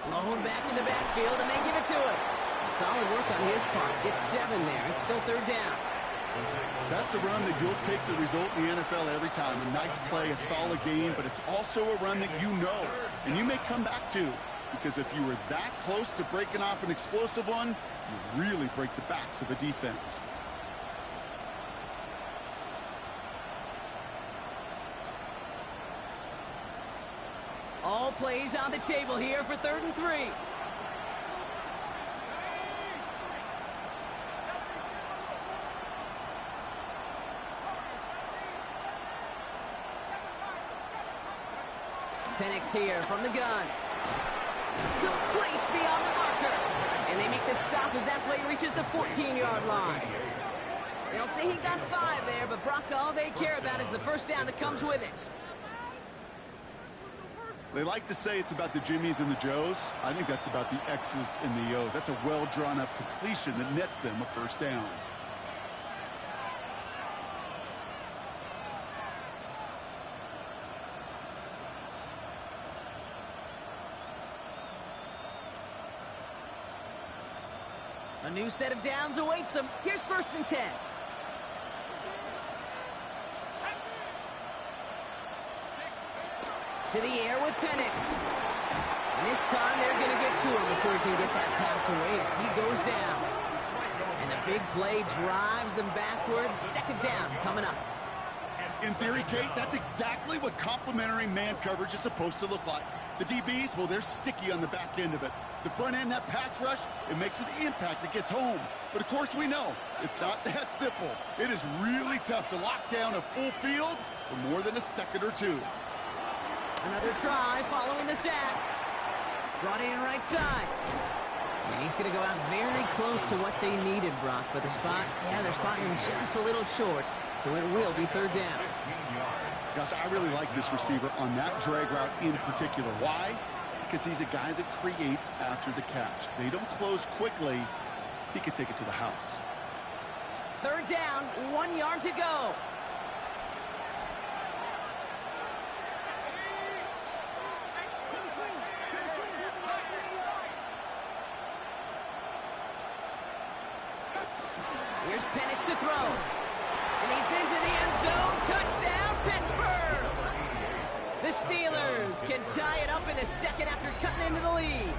Blown back in the backfield, and they give it to him. Solid work on his part. Gets 7 there. It's still third down. That's a run that you'll take the result in the NFL every time. A nice play, a solid game, but it's also a run that you know, and you may come back to, because if you were that close to breaking off an explosive one, you really break the backs of the defense. All plays on the table here for 3rd and 3. Penix here from the gun. Complete beyond the marker. And they make the stop as that play reaches the 14-yard line. They'll say he got 5 there, but Brock, all they care about is the first down that comes with it. They like to say it's about the Jimmies and the Joes. I think that's about the X's and the O's. That's a well-drawn-up completion that nets them a first down. A new set of downs awaits them. Here's 1st and 10. To the air with Penix. And this time they're going to get to him before he can get that pass away as he goes down. And the big play drives them backwards. 2nd down coming up. In theory, Kate, that's exactly what complementary man coverage is supposed to look like. The DBs, well, they're sticky on the back end of it. The front end, that pass rush, it makes an impact that gets home. But of course we know, it's not that simple. It is really tough to lock down a full field for more than a second or two. Another try following the sack. Brought in right side. And he's going to go out very close to what they needed, Brock. But the spot, they're spotting him just a little short. So it will be 3rd down. Gosh, I really like this receiver on that drag route in particular. Why? Because he's a guy that creates after the catch. They don't close quickly. He could take it to the house. 3rd down, 1 yard to go. Here's Penix to throw. And he's into the end zone. Touchdown, Pittsburgh! The Steelers can tie it up in the 2nd after cutting into the lead.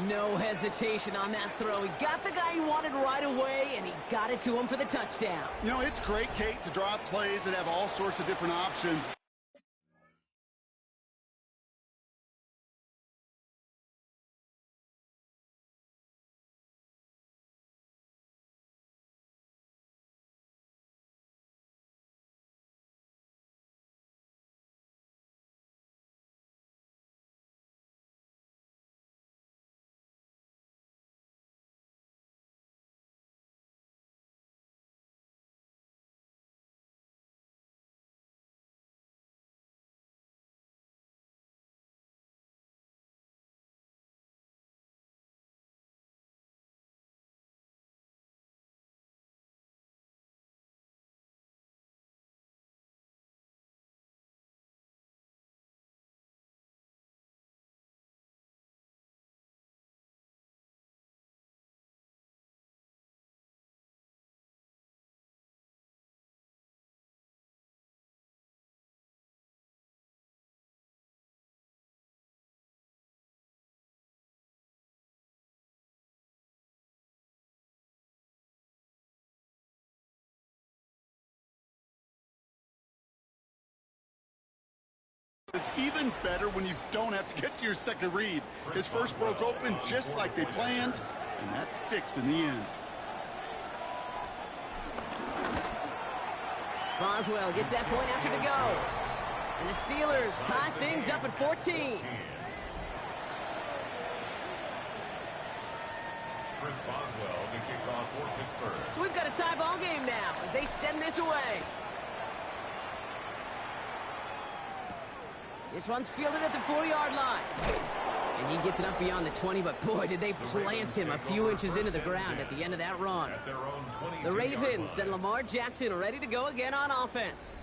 No hesitation on that throw. He got the guy he wanted right away, and he got it to him for the touchdown. You know, it's great, Kate, to draw up plays and have all sorts of different options. It's even better when you don't have to get to your second read. His first broke open just like they planned, and that's 6 in the end. Boswell gets that point after to go. And the Steelers tie things up at 14. Chris Boswell to kick off for Pittsburgh. So we've got a tie ball game now as they send this away. This one's fielded at the 4-yard line. And he gets it up beyond the 20, but boy, did they plant him a few inches into the ground at the end of that run. The Ravens and Lamar Jackson ready to go again on offense.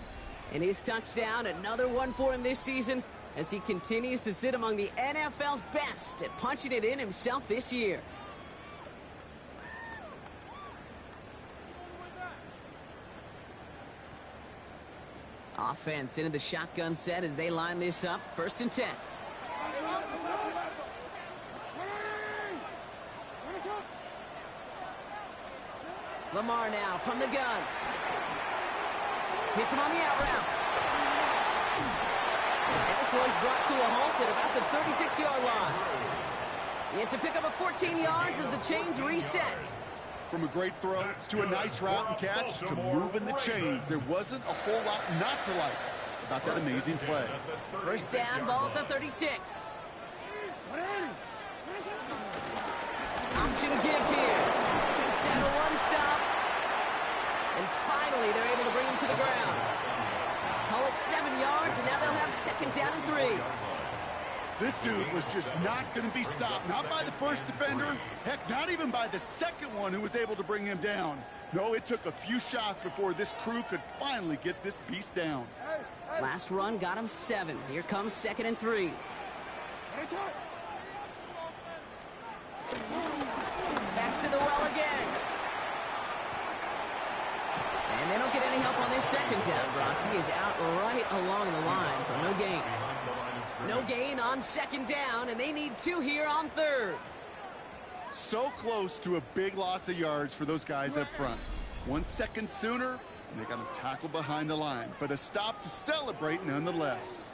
And his touchdown, another one for him this season as he continues to sit among the NFL's best at punching it in himself this year. Offense into the shotgun set as they line this up. 1st and 10. Lamar now from the gun. Hits him on the out route. And this one's brought to a halt at about the 36-yard line. It's a pickup of 14 yards as the chains reset. From a great throw to a nice route and catch to moving the chains. There wasn't a whole lot not to like. about that amazing play. First down, ball at the 36. Option give here. Takes out a one-stop. And finally, they're able to bring him to the ground. Call it 7 yards, and now they'll have second down and 3. This dude was just not going to be stopped. Not by the first defender. Heck, not even by the second one who was able to bring him down. No, it took a few shots before this crew could finally get this beast down. Last run got him 7. Here comes second and 3. Back to the well again. And they don't get any help on their second down, Brock. He is out right along the line, so no gain. No gain on second down, and they need 2 here on third. So close to a big loss of yards for those guys up front. 1 second sooner, and they got him tackled behind the line. But a stop to celebrate nonetheless.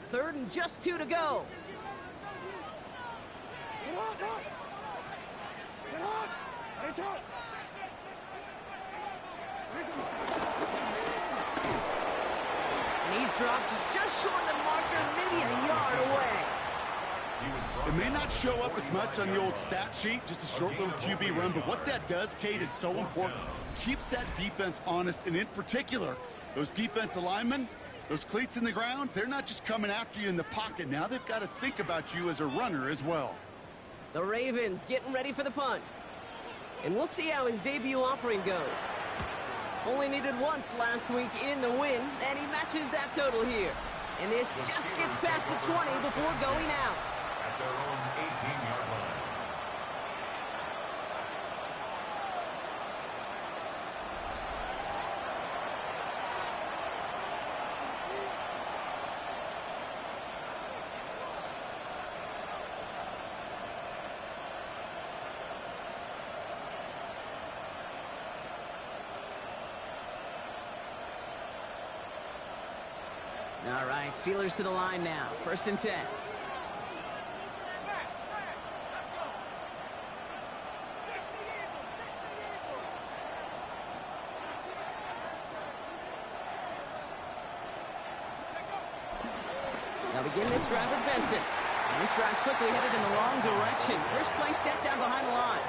Third and just 2 to go. And he's dropped just short of the marker, maybe a yard away. It may not show up as much on the old stat sheet, just a short little QB run, but what that does, Kate, is so important. Keeps that defense honest, and in particular, those defensive linemen, those cleats in the ground, they're not just coming after you in the pocket. Now they've got to think about you as a runner as well. The Ravens getting ready for the punt. And we'll see how his debut offering goes. Only needed once last week in the win, and he matches that total here. And this just gets past the 20 before going out. At their own 18-yard line. All right, Steelers to the line now. First and 10. They'll begin this drive with Benson. And this drive's quickly headed in the wrong direction. First play set down behind the line.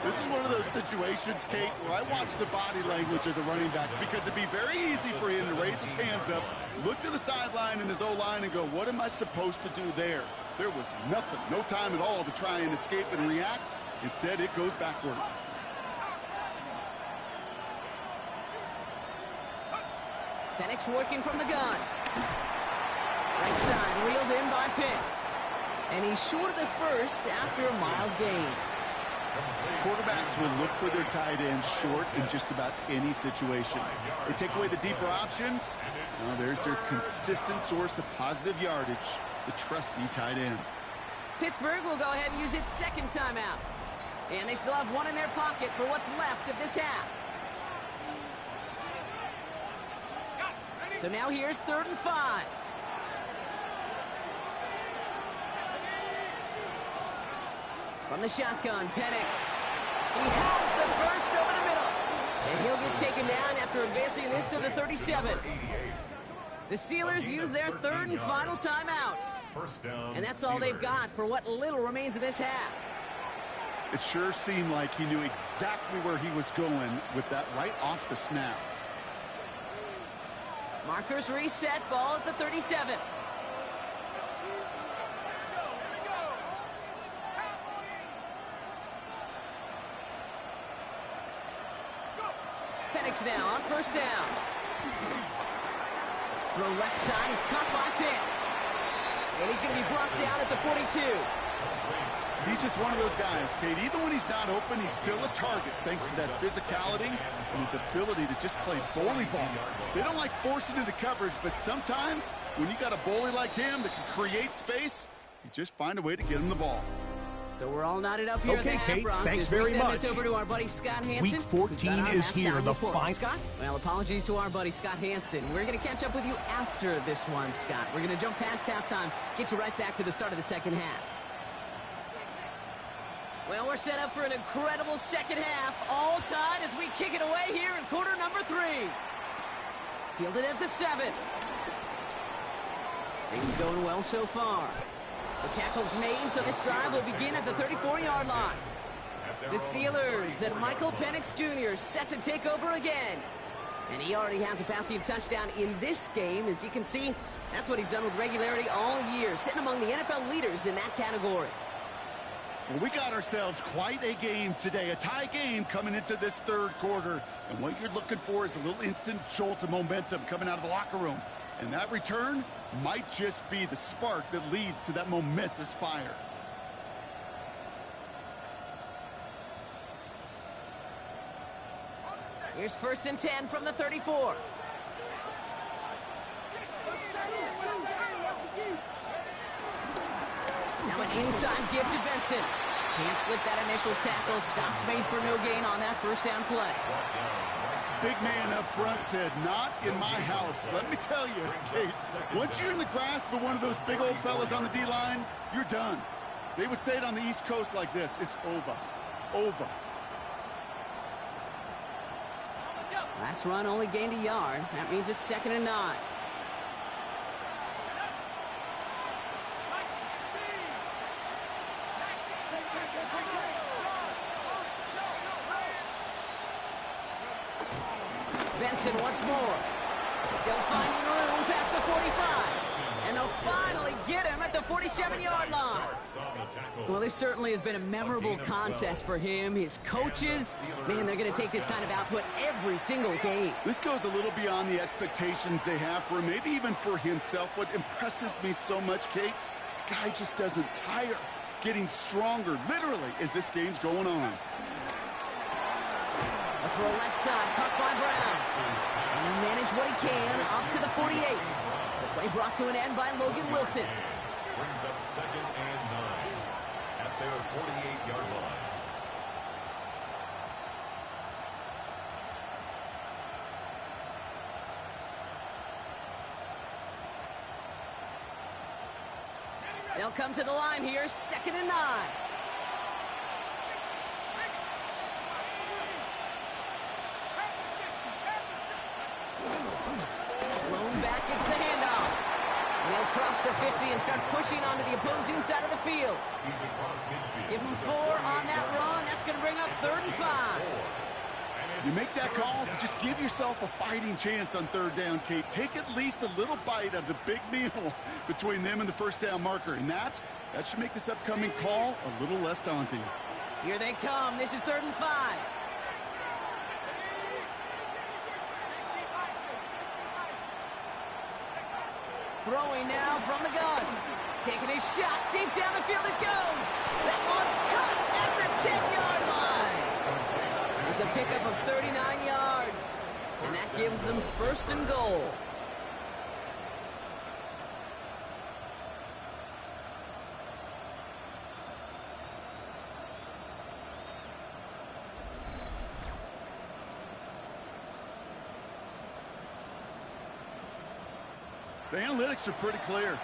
This is one of those situations, Kate, where I watch the body language of the running back because it'd be very easy for him to raise his hands up, look to the sideline in his O-line and go, what am I supposed to do there? There was nothing, no time at all to try and escape and react. Instead, it goes backwards. Penix working from the gun. Right side, reeled in by Pitts. And he's short of the first after a mild gain. Quarterbacks will look for their tight ends short in just about any situation. They take away the deeper options. Well, there's their consistent source of positive yardage, the trusty tight end. Pittsburgh will go ahead and use its second timeout. And they still have one in their pocket for what's left of this half. So now here's 3rd and 5. From the shotgun, Penix. He has the first over the middle. And he'll get taken down after advancing this to the 37. The Steelers use their 3rd and final timeout. And that's all they've got for what little remains of this half. It sure seemed like he knew exactly where he was going with that right off the snap. Markers reset, ball at the 37. Penix now on first down. Throw left side is caught by Pitts. And he's going to be brought down at the 42. He's just one of those guys, Kate. Even when he's not open, he's still a target thanks to that physicality and his ability to just play bully ball. They don't like forcing into coverage, but sometimes when you got a bully like him that can create space, you just find a way to get him the ball. So we're all knotted up here. Okay, at the Kate, Broncos. thanks very we much. Send this over to our buddy Scott Hansen. Week 14 is here. The final. Scott, well, apologies to our buddy Scott Hansen. We're going to catch up with you after this one, Scott. We're going to jump past halftime, get you right back to the start of the second half. Well, we're set up for an incredible second half. All tied as we kick it away here in quarter number 3. Fielded at the 7. Things going well so far. The tackle's made, so this drive will begin at the 34-yard line. The Steelers and Michael Penix Jr. set to take over again. And he already has a passing touchdown in this game. As you can see, that's what he's done with regularity all year, sitting among the NFL leaders in that category. Well, we got ourselves quite a game today, a tie game coming into this third quarter. And what you're looking for is a little instant jolt of momentum coming out of the locker room. And that return might just be the spark that leads to that momentous fire. Here's 1st and 10 from the 34. Now an inside give to Benson. Can't slip that initial tackle. Stops made for no gain on that first down play. Big man up front said, not in my house. Let me tell you, Kate, once you're in the grasp of one of those big old fellas on the D-line, you're done. They would say it on the East Coast like this, it's over. Over. Last run only gained a yard. That means it's 2nd and 9. Benson once more. Still finding room past the 45. And they'll finally get him at the 47-yard line. Well, this certainly has been a memorable contest for him. His coaches, man, they're going to take this kind of output every single game. This goes a little beyond the expectations they have for him, maybe even for himself. What impresses me so much, Kate, the guy just doesn't tire. Getting stronger, literally, as this game's going on. A throw left side, caught by Brown. And he'll manage what he can up to the 48. The play brought to an end by Logan Wilson. Brings up 2nd and 9 at their 48-yard line. They'll come to the line here, 2nd and 9. Gets the handoff. And they'll cross the 50 and start pushing onto the opposing side of the field. Give them 4 on that run. That's going to bring up 3rd and 5. You make that call to just give yourself a fighting chance on 3rd down, Kate. Take at least a little bite of the big meal between them and the 1st down marker. And that should make this upcoming call a little less daunting. Here they come. This is 3rd and 5. Throwing now from the gun. Taking a shot. Deep down the field it goes. That one's caught at the 10-yard line. It's a pickup of 39 yards. And that gives them 1st and goal. The analytics are pretty clear.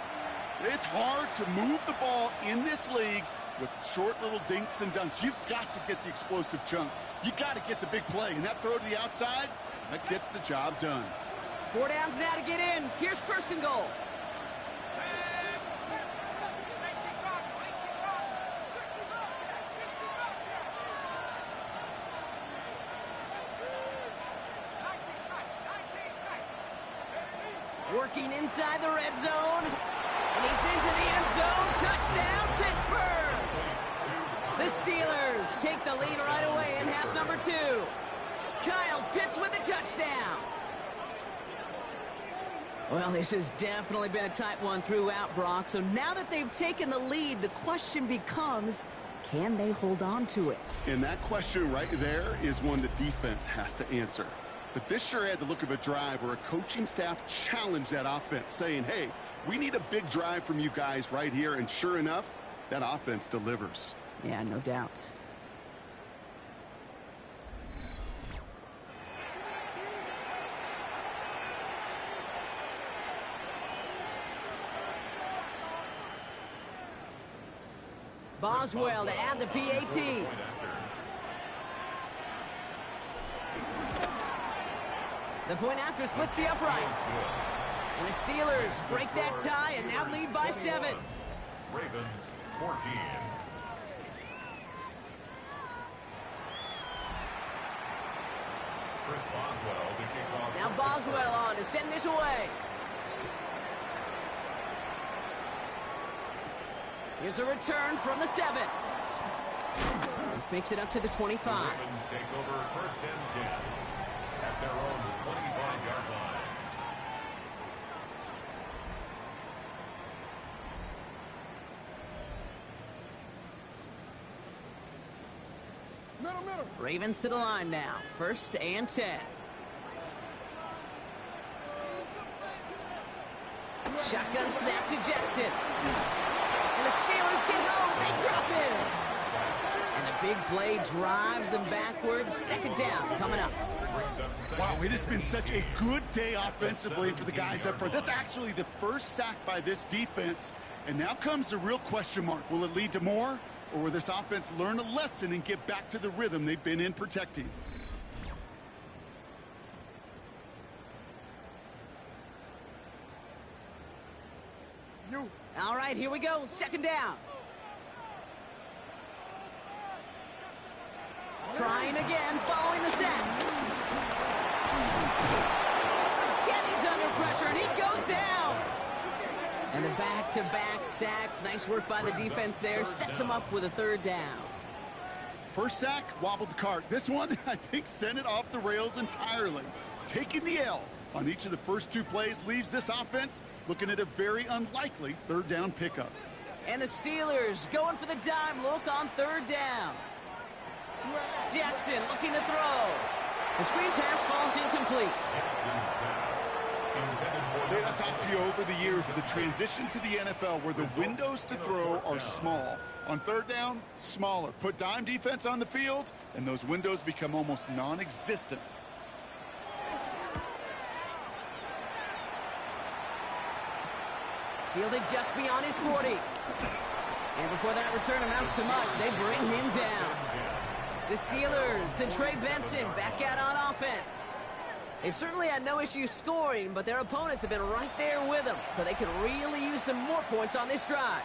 It's hard to move the ball in this league with short little dinks and dunks. You've got to get the explosive chunk. You got to get the big play. And that throw to the outside, that gets the job done. 4 downs now to get in. Here's 1st and goal. Working inside the red zone. And he's into the end zone. Touchdown, Pittsburgh! The Steelers take the lead right away in half number 2. Kyle Pitts with a touchdown. Well, this has definitely been a tight one throughout, Brock. So now that they've taken the lead, the question becomes, can they hold on to it? And that question right there is one the defense has to answer. But this sure had the look of a drive where a coaching staff challenged that offense, saying, hey, we need a big drive from you guys right here. And sure enough, that offense delivers. Yeah, no doubt. Boswell to add the PAT. The point after splits the uprights. And the Steelers break that tie and now lead by 7. Ravens 14. Chris Boswell to kick off. Now Boswell on to send this away. Here's a return from the 7. This makes it up to the 25. The Ravens take over 1st and 10 at their own 25-yard line. Middle. Ravens to the line now. 1st and 10. Shotgun snap to Jackson. And the Steelers get home. They drop him. And the big play drives them backwards. 2nd down coming up. Wow, it has been such a good day offensively for the guys up front. That's actually the first sack by this defense. And now comes the real question mark. Will it lead to more? Or will this offense learn a lesson and get back to the rhythm they've been in protecting? All right, here we go. 2nd down. Trying again, following the set. Again, he's under pressure, and he goes down. And the back-to-back sacks. Nice work by the defense there. Sets him up with a 3rd down. First sack, wobbled the cart. This one, I think, sent it off the rails entirely. Taking the L on each of the first 2 plays leaves this offense looking at a very unlikely 3rd down pickup. And the Steelers going for the dime look on 3rd down. Jackson looking to throw. The screen pass falls incomplete. I've talked to you over the years of the transition to the NFL where the windows to throw are small. On 3rd down, smaller. Put dime defense on the field, and those windows become almost non-existent. Fielded just beyond his 40. And before that return amounts to much, they bring him down. The Steelers and Trey Benson back out on offense. They've certainly had no issues scoring, but their opponents have been right there with them, so they could really use some more points on this drive.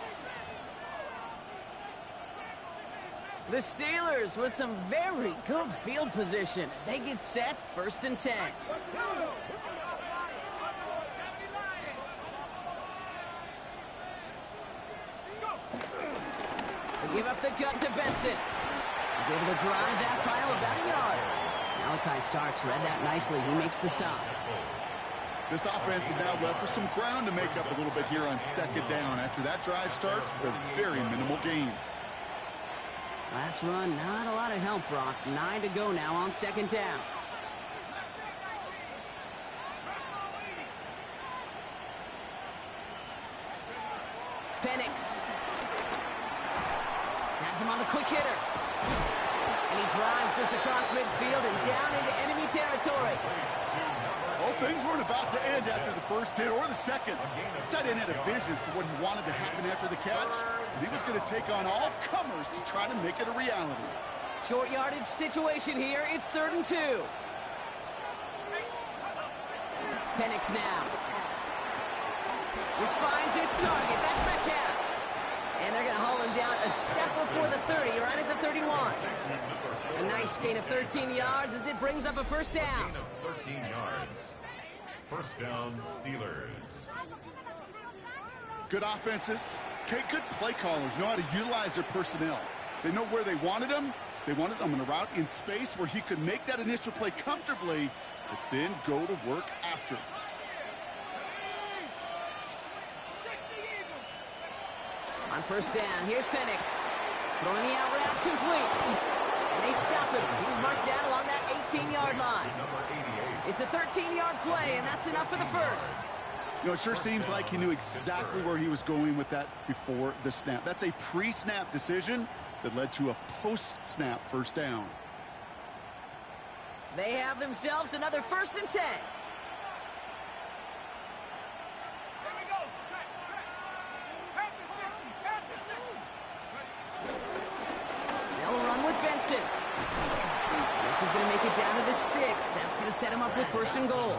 The Steelers with some very good field position as they get set 1st and 10. They give up the gut to Benson. He's able to drive that pile about a yard. Malachi Starks read that nicely. He makes the stop. This offense is now left with some ground to make up a little bit here on 2nd down. After that drive starts with a very minimal gain. Last run, not a lot of help, Brock. 9 to go now on 2nd down. Penix has him on the quick hitter. And he drives this across midfield and down into enemy territory. Well, things weren't about to end after the first hit or the second. This tight end had a vision for what he wanted to happen after the catch, and he was going to take on all comers to try to make it a reality. Short yardage situation here. It's 3rd and 2. Penix now. This finds its target. That's Metcalf. And they're going to haul him down a step before the 30, right at the 31. A nice gain of 13 yards as it brings up a 1st down. Gain of 13 yards. 1st down, Steelers. Good offenses. Okay, good play callers know how to utilize their personnel. They know where they wanted him. They wanted him on a route in space where he could make that initial play comfortably, but then go to work after. On 1st down, here's Penix. Throwing the out route complete. And they stop him. He's marked down along that 18-yard line. It's a 13-yard play, and that's enough for the 1st. You know, it sure seems like he knew exactly where he was going with that before the snap. That's a pre-snap decision that led to a post-snap first down. They have themselves another 1st and 10. They'll run with Benson. This is going to make it down to the 6. That's going to set him up with 1st and goal.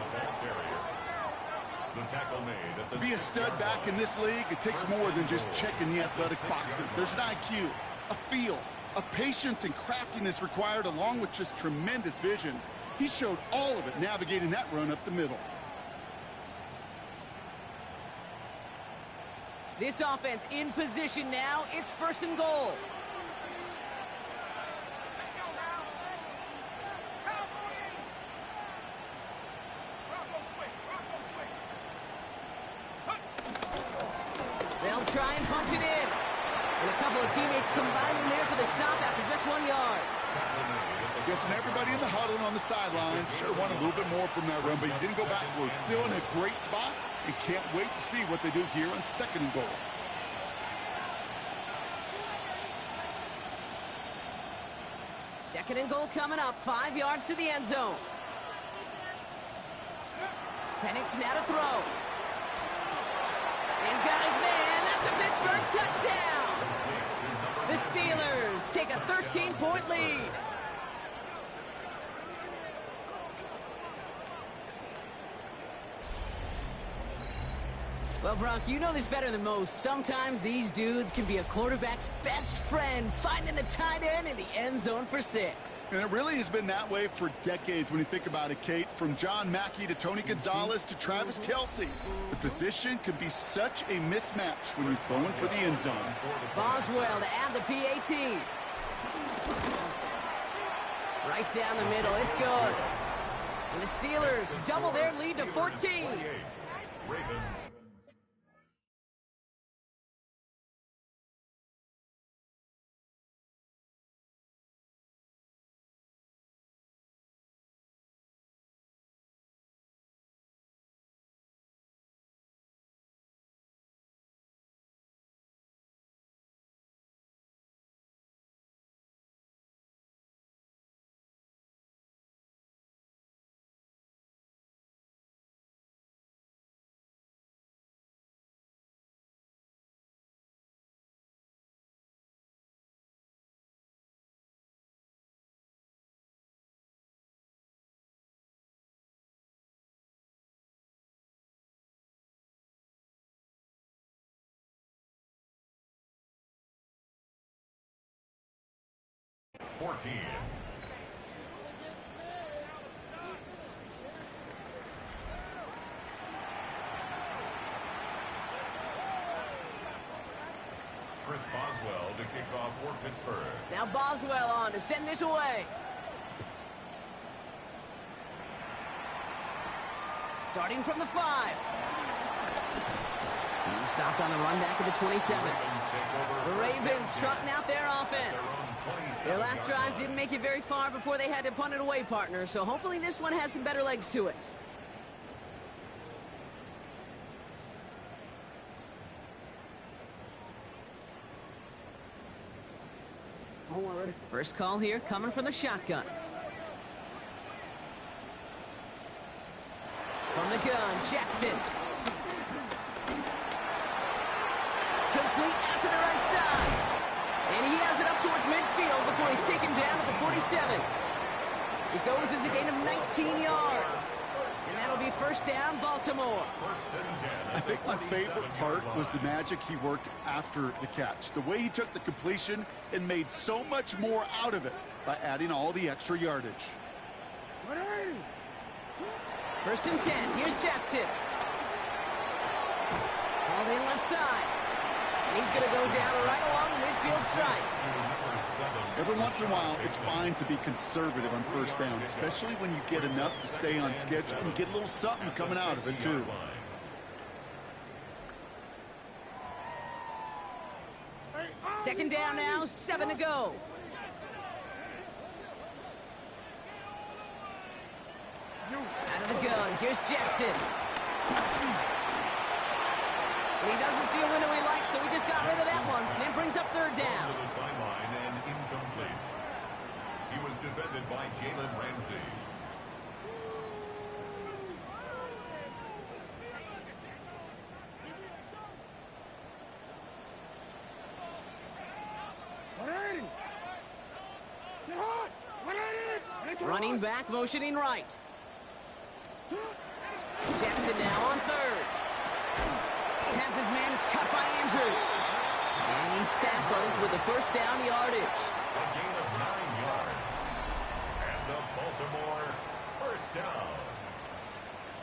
To be a stud back in this league, it takes more than just checking the athletic boxes. There's an IQ, a feel, a patience and craftiness required, along with just tremendous vision. He showed all of it navigating that run up the middle. This offense in position now. It's 1st and goal. They'll try and punch it in. And a couple of teammates combining there for the stop after just 1 yard. Guessing everybody in the huddle and on the sidelines sure wanted a little bit more from that run, but he didn't go backwards. Still in a great spot, and can't wait to see what they do here on 2nd and goal. Second and goal coming up. 5 yards to the end zone. Penix now to throw. And got his man. That's a Pittsburgh touchdown. The Steelers take a 13-point lead. Well, Brock, you know this better than most. Sometimes these dudes can be a quarterback's best friend, finding the tight end in the end zone for 6. And it really has been that way for decades when you think about it, Kate. From John Mackey to Tony Gonzalez to Travis Kelce. The position can be such a mismatch when you're throwing for the end zone. Boswell to add the PAT. Right down the middle. It's good. And the Steelers double their lead to 14. Ravens. Chris Boswell to kick off for Pittsburgh. Now Boswell on to send this away. Starting from the 5. He stopped on the run back at the 27. The Ravens trotting out their offense. Their last drive didn't make it very far before they had to punt it away, partner, so hopefully this one has some better legs to it. First call here coming from the shotgun. From the gun, Jackson. Complete out to the right side. And he has it up towards midfield before he's taken down at the 47. It goes as a gain of 19 yards. And that'll be first down, Baltimore. I think my favorite part was the magic he worked after the catch. The way he took the completion and made so much more out of it by adding all the extra yardage. First and 10. Here's Jackson. Ball in left side. And he's going to go down right along the midfield stripe. Every once in a while, it's fine to be conservative on first down, especially when you get enough to stay on schedule and you get a little something coming out of it, too. Second down now, 7 to go. Out of the gun, here's Jackson. He doesn't see a window he likes, so he just got rid of that one. And it brings up third down. To the sideline and incomplete. He was defended by Jalen Ramsey. Running back, motioning right. Jackson now on third. Has his man, it's cut by Andrews. And he's tackled with the first down yardage. A gain of 9 yards. And the Baltimore first down.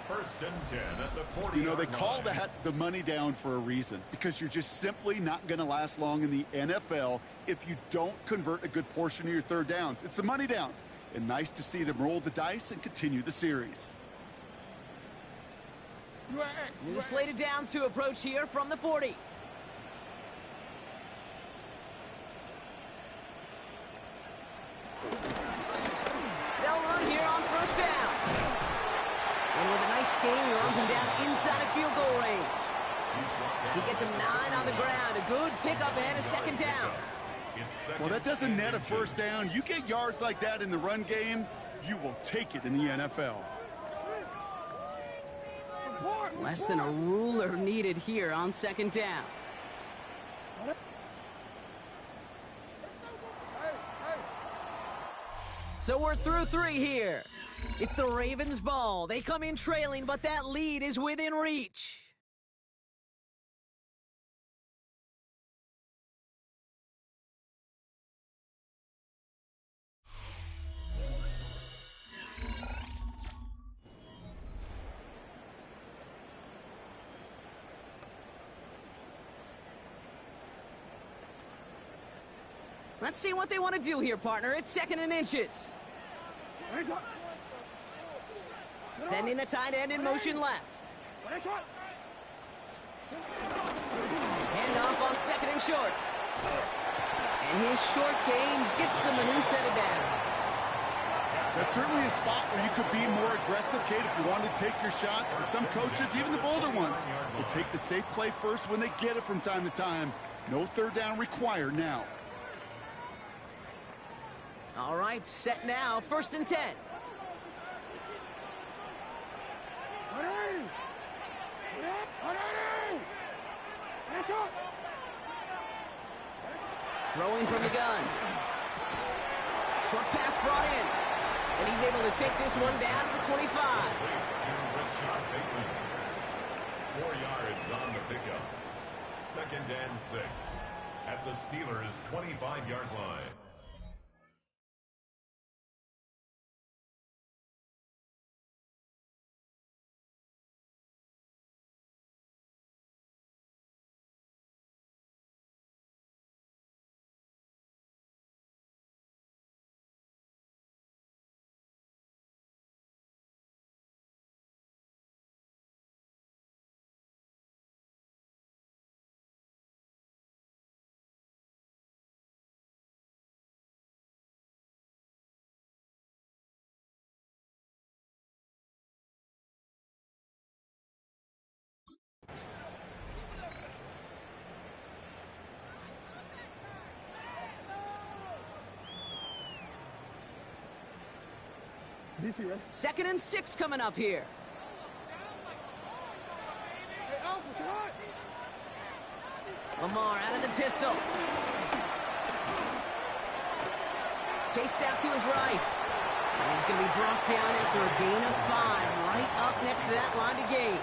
First and 10 at the 40. You know, they call that the money down for a reason, because you're just simply not going to last long in the NFL if you don't convert a good portion of your third downs. It's the money down. And nice to see them roll the dice and continue the series. New slated downs to approach here from the 40. They'll run here on first down. And with a nice game, he runs him down inside of field goal range. He gets him 9 on the ground. A good pickup and a second down. Well, that doesn't net a first down. You get yards like that in the run game, you will take it in the NFL. Less than a ruler needed here on second down. So we're through 3 here. It's the Ravens' ball. They come in trailing, but that lead is within reach. Let's see what they want to do here, partner. It's 2nd and inches. Sending the tight end in motion left. Hand off on 2nd and short. And his short gain gets them a new set of downs. That's certainly a spot where you could be more aggressive, Kate, if you wanted to take your shots. But some coaches, even the bolder ones, will take the safe play first when they get it from time to time. No third down required now. All right, set now, 1st and 10. Throwing from the gun. Short pass brought in. And he's able to take this one down to the 25. 4 yards on the pickup. 2nd and 6 at the Steelers' 25-yard line. Second and 6 coming up here. Lamar out of the pistol. Chased out to his right. And he's going to be brought down after a gain of 5, right up next to that line to gain.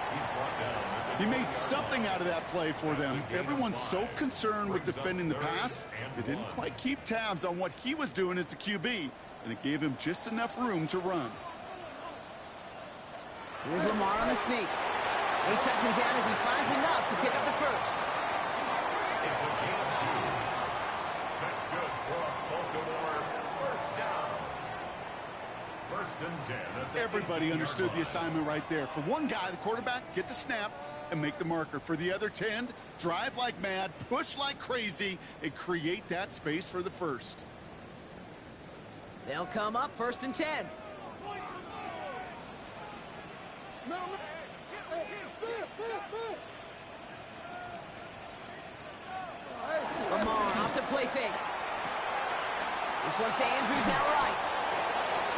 He made something out of that play for them. Everyone's so concerned with defending the pass, they didn't quite keep tabs on what he was doing as a QB, and it gave him just enough room to run. Here's Lamar on the sneak. They touch him down as he finds enough to pick up the first. It's a gain of 2. That's good for a Baltimore first down. 1st and 10. Everybody understood the assignment right there. For one guy, the quarterback, get the snap and make the marker. For the other 10, drive like mad, push like crazy, and create that space for the first. They'll come up 1st and 10. play fake. This one's to Andrews outright.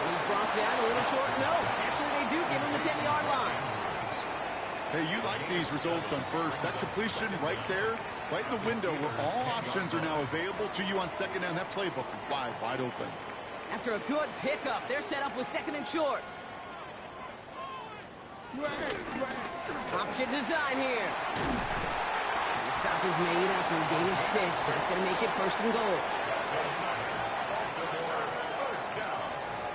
And he's brought down a little short. No, actually they do give him the 10-yard line. Hey, you like these results on first. That completion right there, right in the window where all options are now available to you on second down. That playbook is wide open. After a good pickup, they're set up with second and short. Option design here. The stop is made after a gain of 6. That's going to make it first and goal.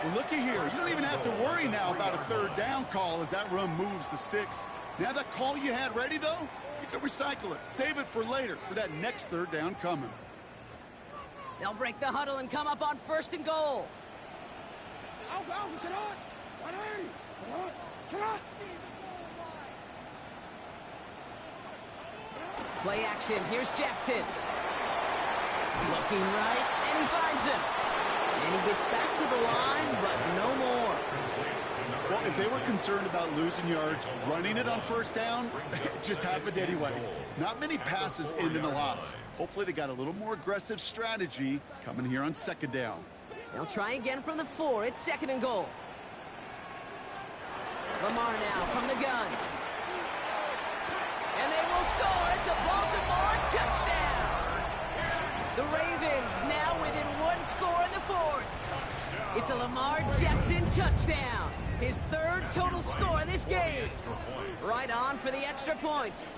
Well, looky here. You don't even have to worry now about a third down call as that run moves the sticks. Now that call you had ready, though, you can recycle it. Save it for later for that next third down coming. They'll break the huddle and come up on first and goal. Play action. Here's Jackson. Looking right, and he finds him. And he gets back to the line, but no more. Well, if they were concerned about losing yards, running it on first down, it just happened anyway. Not many passes end in a loss. Hopefully they got a little more aggressive strategy coming here on second down. They'll try again from the 4. It's second and goal. Lamar now from the gun. And they will score. It's a Baltimore touchdown. The Ravens now within 1 score in the 4th. It's a Lamar Jackson touchdown. His 3rd total score in this game. Right on for the extra point.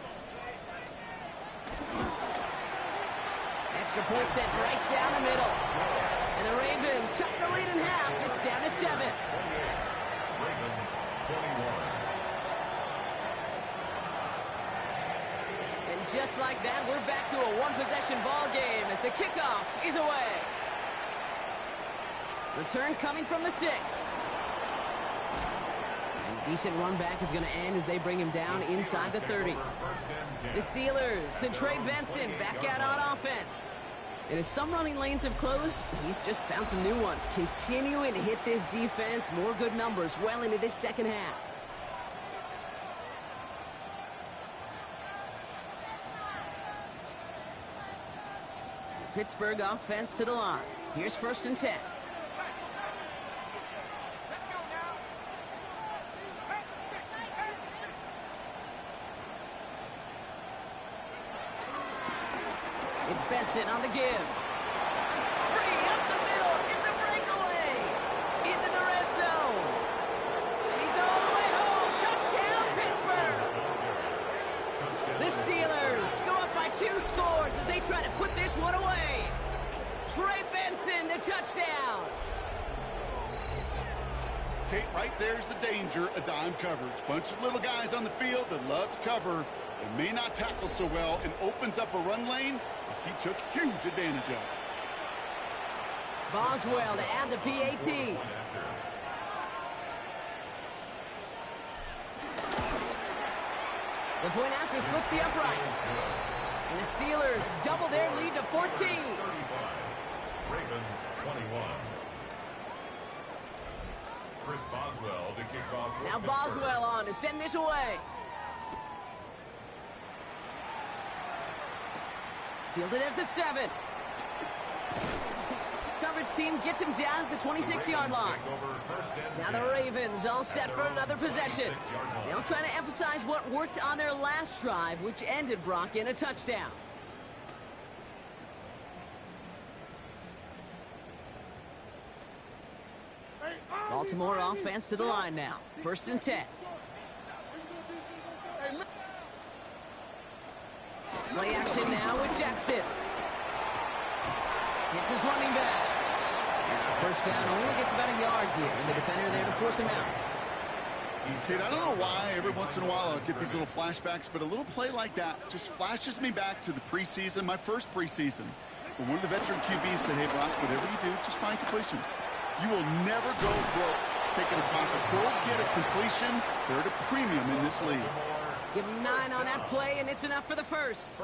Extra point sent right down the middle. And the Ravens cut the lead in half. It's down to 7. Ravens 21. And just like that, we're back to a 1-possession ball game as the kickoff is away. Return coming from the 6. And a decent run back is going to end as they bring him down inside the 30. The Steelers send Trey Benson back out on offense. And as some running lanes have closed, he's just found some new ones. Continuing to hit this defense, more good numbers well into this second half. Pittsburgh offense to the line. Here's first and 10. It's Benson on the give. Free up the middle. It's a breakaway. Into the red zone. And he's all the way home. Touchdown, Pittsburgh. The Steelers go up by 2 scores as they try to put this one away. Trey Benson, the touchdown. Kate, right there's the danger of dime coverage. Bunch of little guys on the field that love to cover and may not tackle so well and opens up a run lane he took huge advantage of. Boswell to add the PAT. The point after splits the uprights. And the Steelers double their lead to 14. Ravens 21. Chris Boswell to kick off. Now Boswell on to send this away. Fielded at the 7. Coverage team gets him down at the 26-yard line. Now the Ravens all set for another possession. They'll try to emphasize what worked on their last drive, which ended, Brock, in a touchdown. Baltimore offense to the line now. First and 10. Play action now with Jackson. Hits his running back. And first down only gets about a yard here. And the defender there to force him out. Kid, I don't know why every once in a while I'll get these little flashbacks, but a little play like that just flashes me back to the preseason, my first preseason. When one of the veteran QBs said, hey, Brock, whatever you do, just find completions. You will never go broke taking a profit. Go get a completion. They're at a premium in this league. Give him 9 on that play, and it's enough for the first.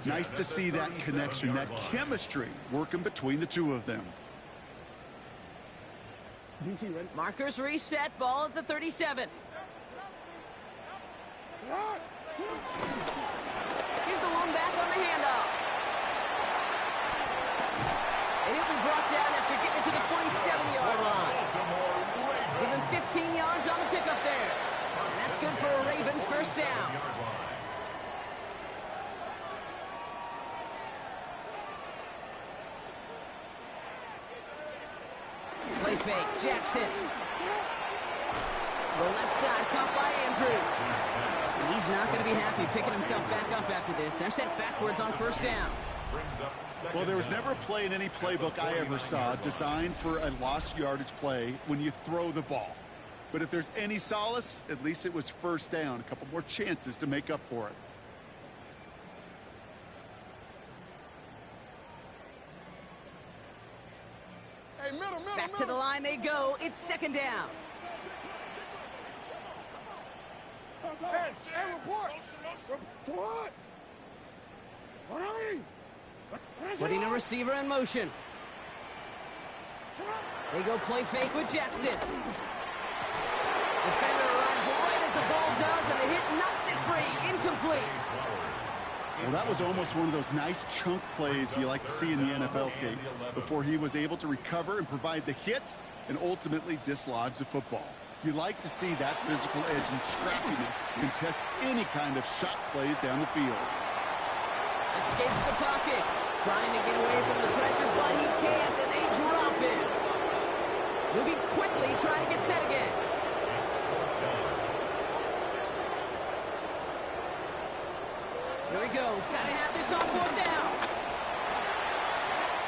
Nice to see that connection, that chemistry working between the two of them. Markers reset, ball at the 37. Here's the one back on the handoff. brought down after getting to the 47-yard line. Give him 15 yards on the pickup there. And that's good for a Ravens first down. Play fake, Jackson. The left side caught by Andrews. And he's not going to be happy picking himself back up after this. They're sent backwards on first down. Well, there was never a play in any playbook I ever saw designed for a lost yardage play when you throw the ball. But if there's any solace, at least it was first down. A couple more chances to make up for it. Hey, middle. Back to the line they go. It's second down. Hey, report. What? Putting a receiver in motion. They go play fake with Jackson. Defender arrives right as the ball does, and the hit knocks it free. Incomplete. Well, that was almost one of those nice chunk plays you like to see in the NFL, Kate, before he was able to recover and provide the hit and ultimately dislodge the football. You like to see that physical edge and scrappiness to contest any kind of shot plays down the field. Escapes the pocket. Trying to get away from the pressure, but he can't, and they drop him. Moving quickly, trying to get set again. Here he goes. Got to have this on fourth down.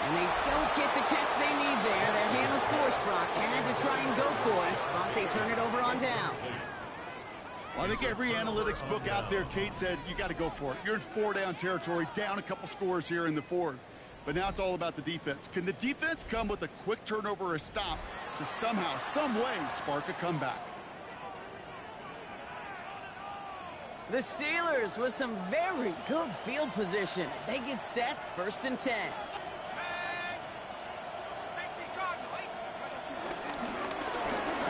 And they don't get the catch they need there. Their hand was forced, Brock. Had to try and go for it, but they turn it over on downs. Well, I think every analytics book out there, Kate, said you got to go for it. You're in four-down territory, down a couple scores here in the fourth. But now it's all about the defense. Can the defense come with a quick turnover or a stop to somehow, some way, spark a comeback? The Steelers with some very good field position as they get set, 1st and 10.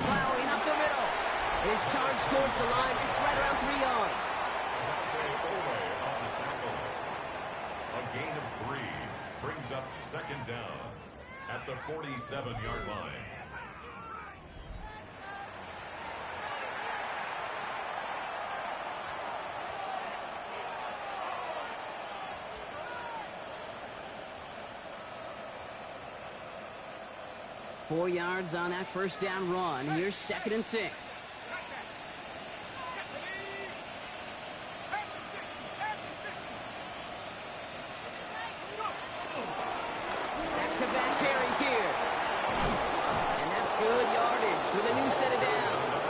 Plowing up the middle. It is charged towards the line. It's right around 3 yards. A gain of 3 brings up second down at the 47-yard line. Four yards on that first down run. Here's 2nd and 6. Back-to-back carries here. And that's good yardage with a new set of downs.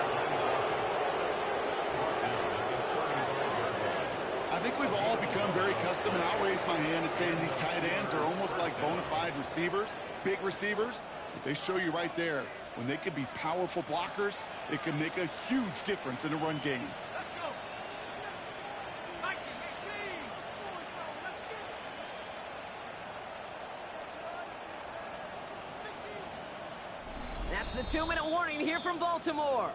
I think we've all become very accustomed, and I'll raise my hand and saying these tight ends are almost like bona fide receivers, big receivers. They show you right there, when they can be powerful blockers, it can make a huge difference in a run game. That's the 2-minute warning here from Baltimore.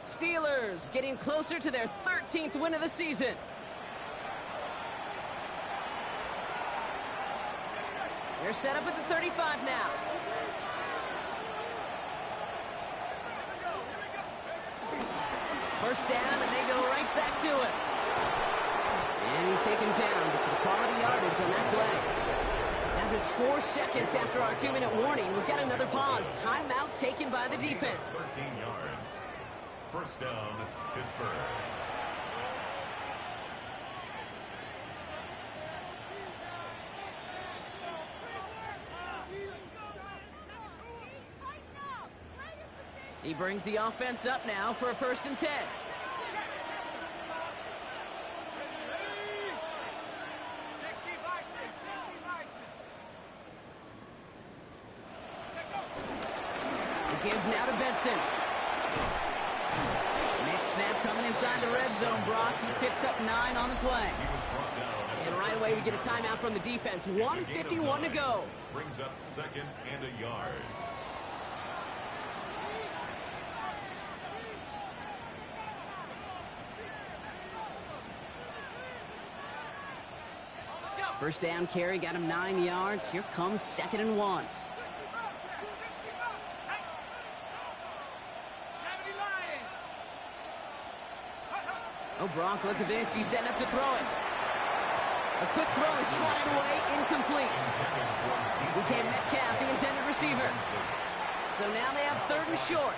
Steelers getting closer to their 13th win of the season. They're set up at the 35 now. First down, and they go right back to it. And he's taken down, but some quality yardage on that play. Now just 4 seconds after our 2-minute warning, we've got another pause. Timeout taken by the defense. 13 yards. First down, Pittsburgh. He brings the offense up now for a 1st and 10. The give now to Benson. Next snap coming inside the red zone, Brock. He picks up 9 on the play. And right away we get a timeout from the defense. 1:51 to go. Brings up 2nd and a yard. First down carry got him 9 yards. Here comes 2nd and 1. Oh, Brock, look at this. He's setting up to throw it. A quick throw is swatted away, incomplete. DK Metcalf, the intended receiver. So now they have 3rd and short.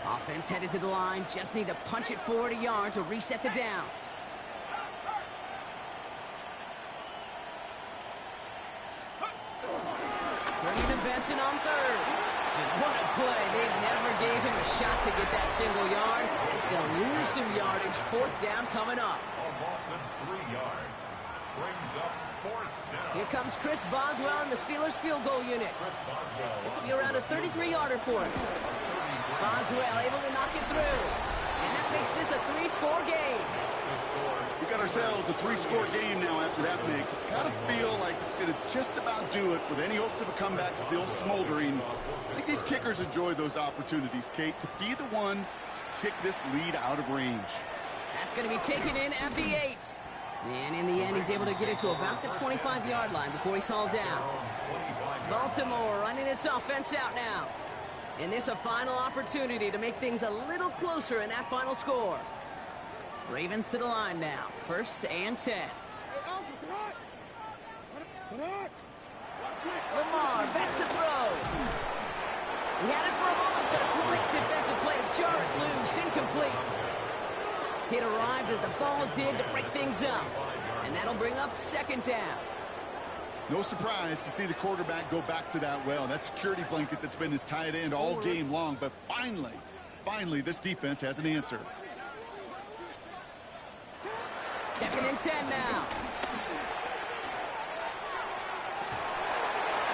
Offense headed to the line. Just need to punch it forward a yard to reset the downs. Turning to Benson on 3rd. And what a play. They never gave him a shot to get that single yard. He's going to lose some yardage. 4th down coming up. A loss of 3 yards. Brings up 4th down. Here comes Chris Boswell in the Steelers field goal unit. This will be around a 33-yarder for him. Boswell able to knock it through. And that makes this a 3-score game. We got ourselves a 3-score game now after that make. It's got to feel like it's going to just about do it with any hopes of a comeback still smoldering. I think these kickers enjoy those opportunities, Kate, to be the one to kick this lead out of range. That's going to be taken in at the 8. And in the end, he's able to get it to about the 25-yard line before he's hauled down. Baltimore running its offense out now. And this a final opportunity to make things a little closer in that final score. Ravens to the line now. 1st and 10. Lamar back to throw. He had it for a moment, but a great defensive play to jar it loose. Incomplete. It arrived as the ball did to break things up. And that'll bring up 2nd down. No surprise to see the quarterback go back to that well. That security blanket that's been his tight end all game long. But finally, this defense has an answer. 2nd and 10 now.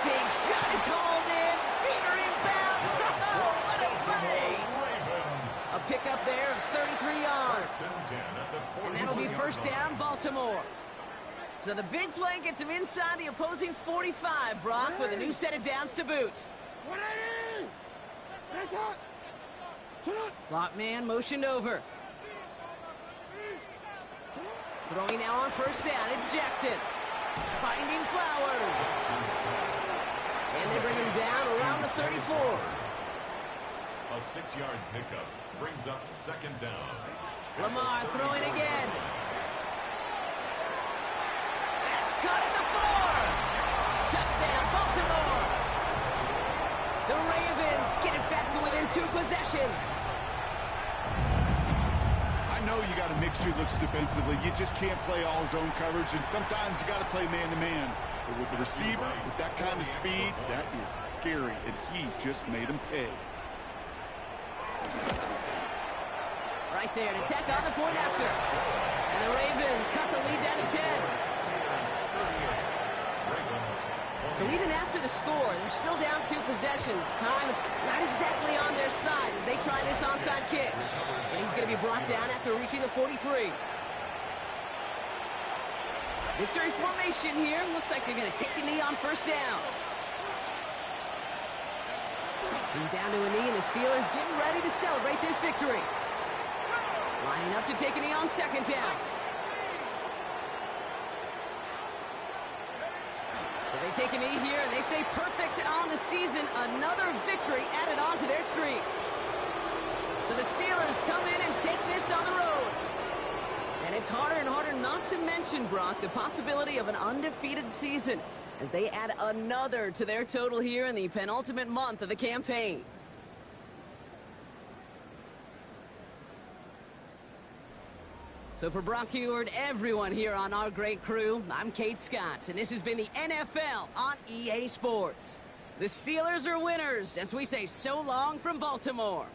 Big shot is hauled in. Feeder inbounds. Oh, what a play. A pickup there of 33 yards. And that'll be 1st down, Baltimore. So the big play gets him inside the opposing 45, Brock, with a new set of downs to boot. Slot man motioned over. Throwing now on 1st down, it's Jackson. Finding Flowers. And they bring him down around the 34. A 6-yard pickup brings up 2nd down. Lamar throwing again. That's caught at the 4. Touchdown, Baltimore. The Ravens get it back to within 2 possessions. I know you got a mixture looks defensively. You just can't play all zone coverage, and sometimes you got to play man-to-man. But with the receiver, with that kind of speed, that is scary, and he just made him pay. Right there to tack on the point after. And the Ravens cut the lead down to 10. So even after the score, they're still down 2 possessions. Time not exactly on their side as they try this onside kick. And he's going to be brought down after reaching the 43. Victory formation here. Looks like they're going to take a knee on 1st down. He's down to a knee, and the Steelers getting ready to celebrate this victory. Lining up to take a knee on 2nd down. So they take a knee here, and they say perfect on the season. Another victory added on to their streak. So the Steelers come in and take this on the road. And it's harder and harder not to mention, Brock, the possibility of an undefeated season as they add another to their total here in the penultimate month of the campaign. So for Brock Huard, everyone here on our great crew, I'm Kate Scott, and this has been the NFL on EA Sports. The Steelers are winners as we say so long from Baltimore.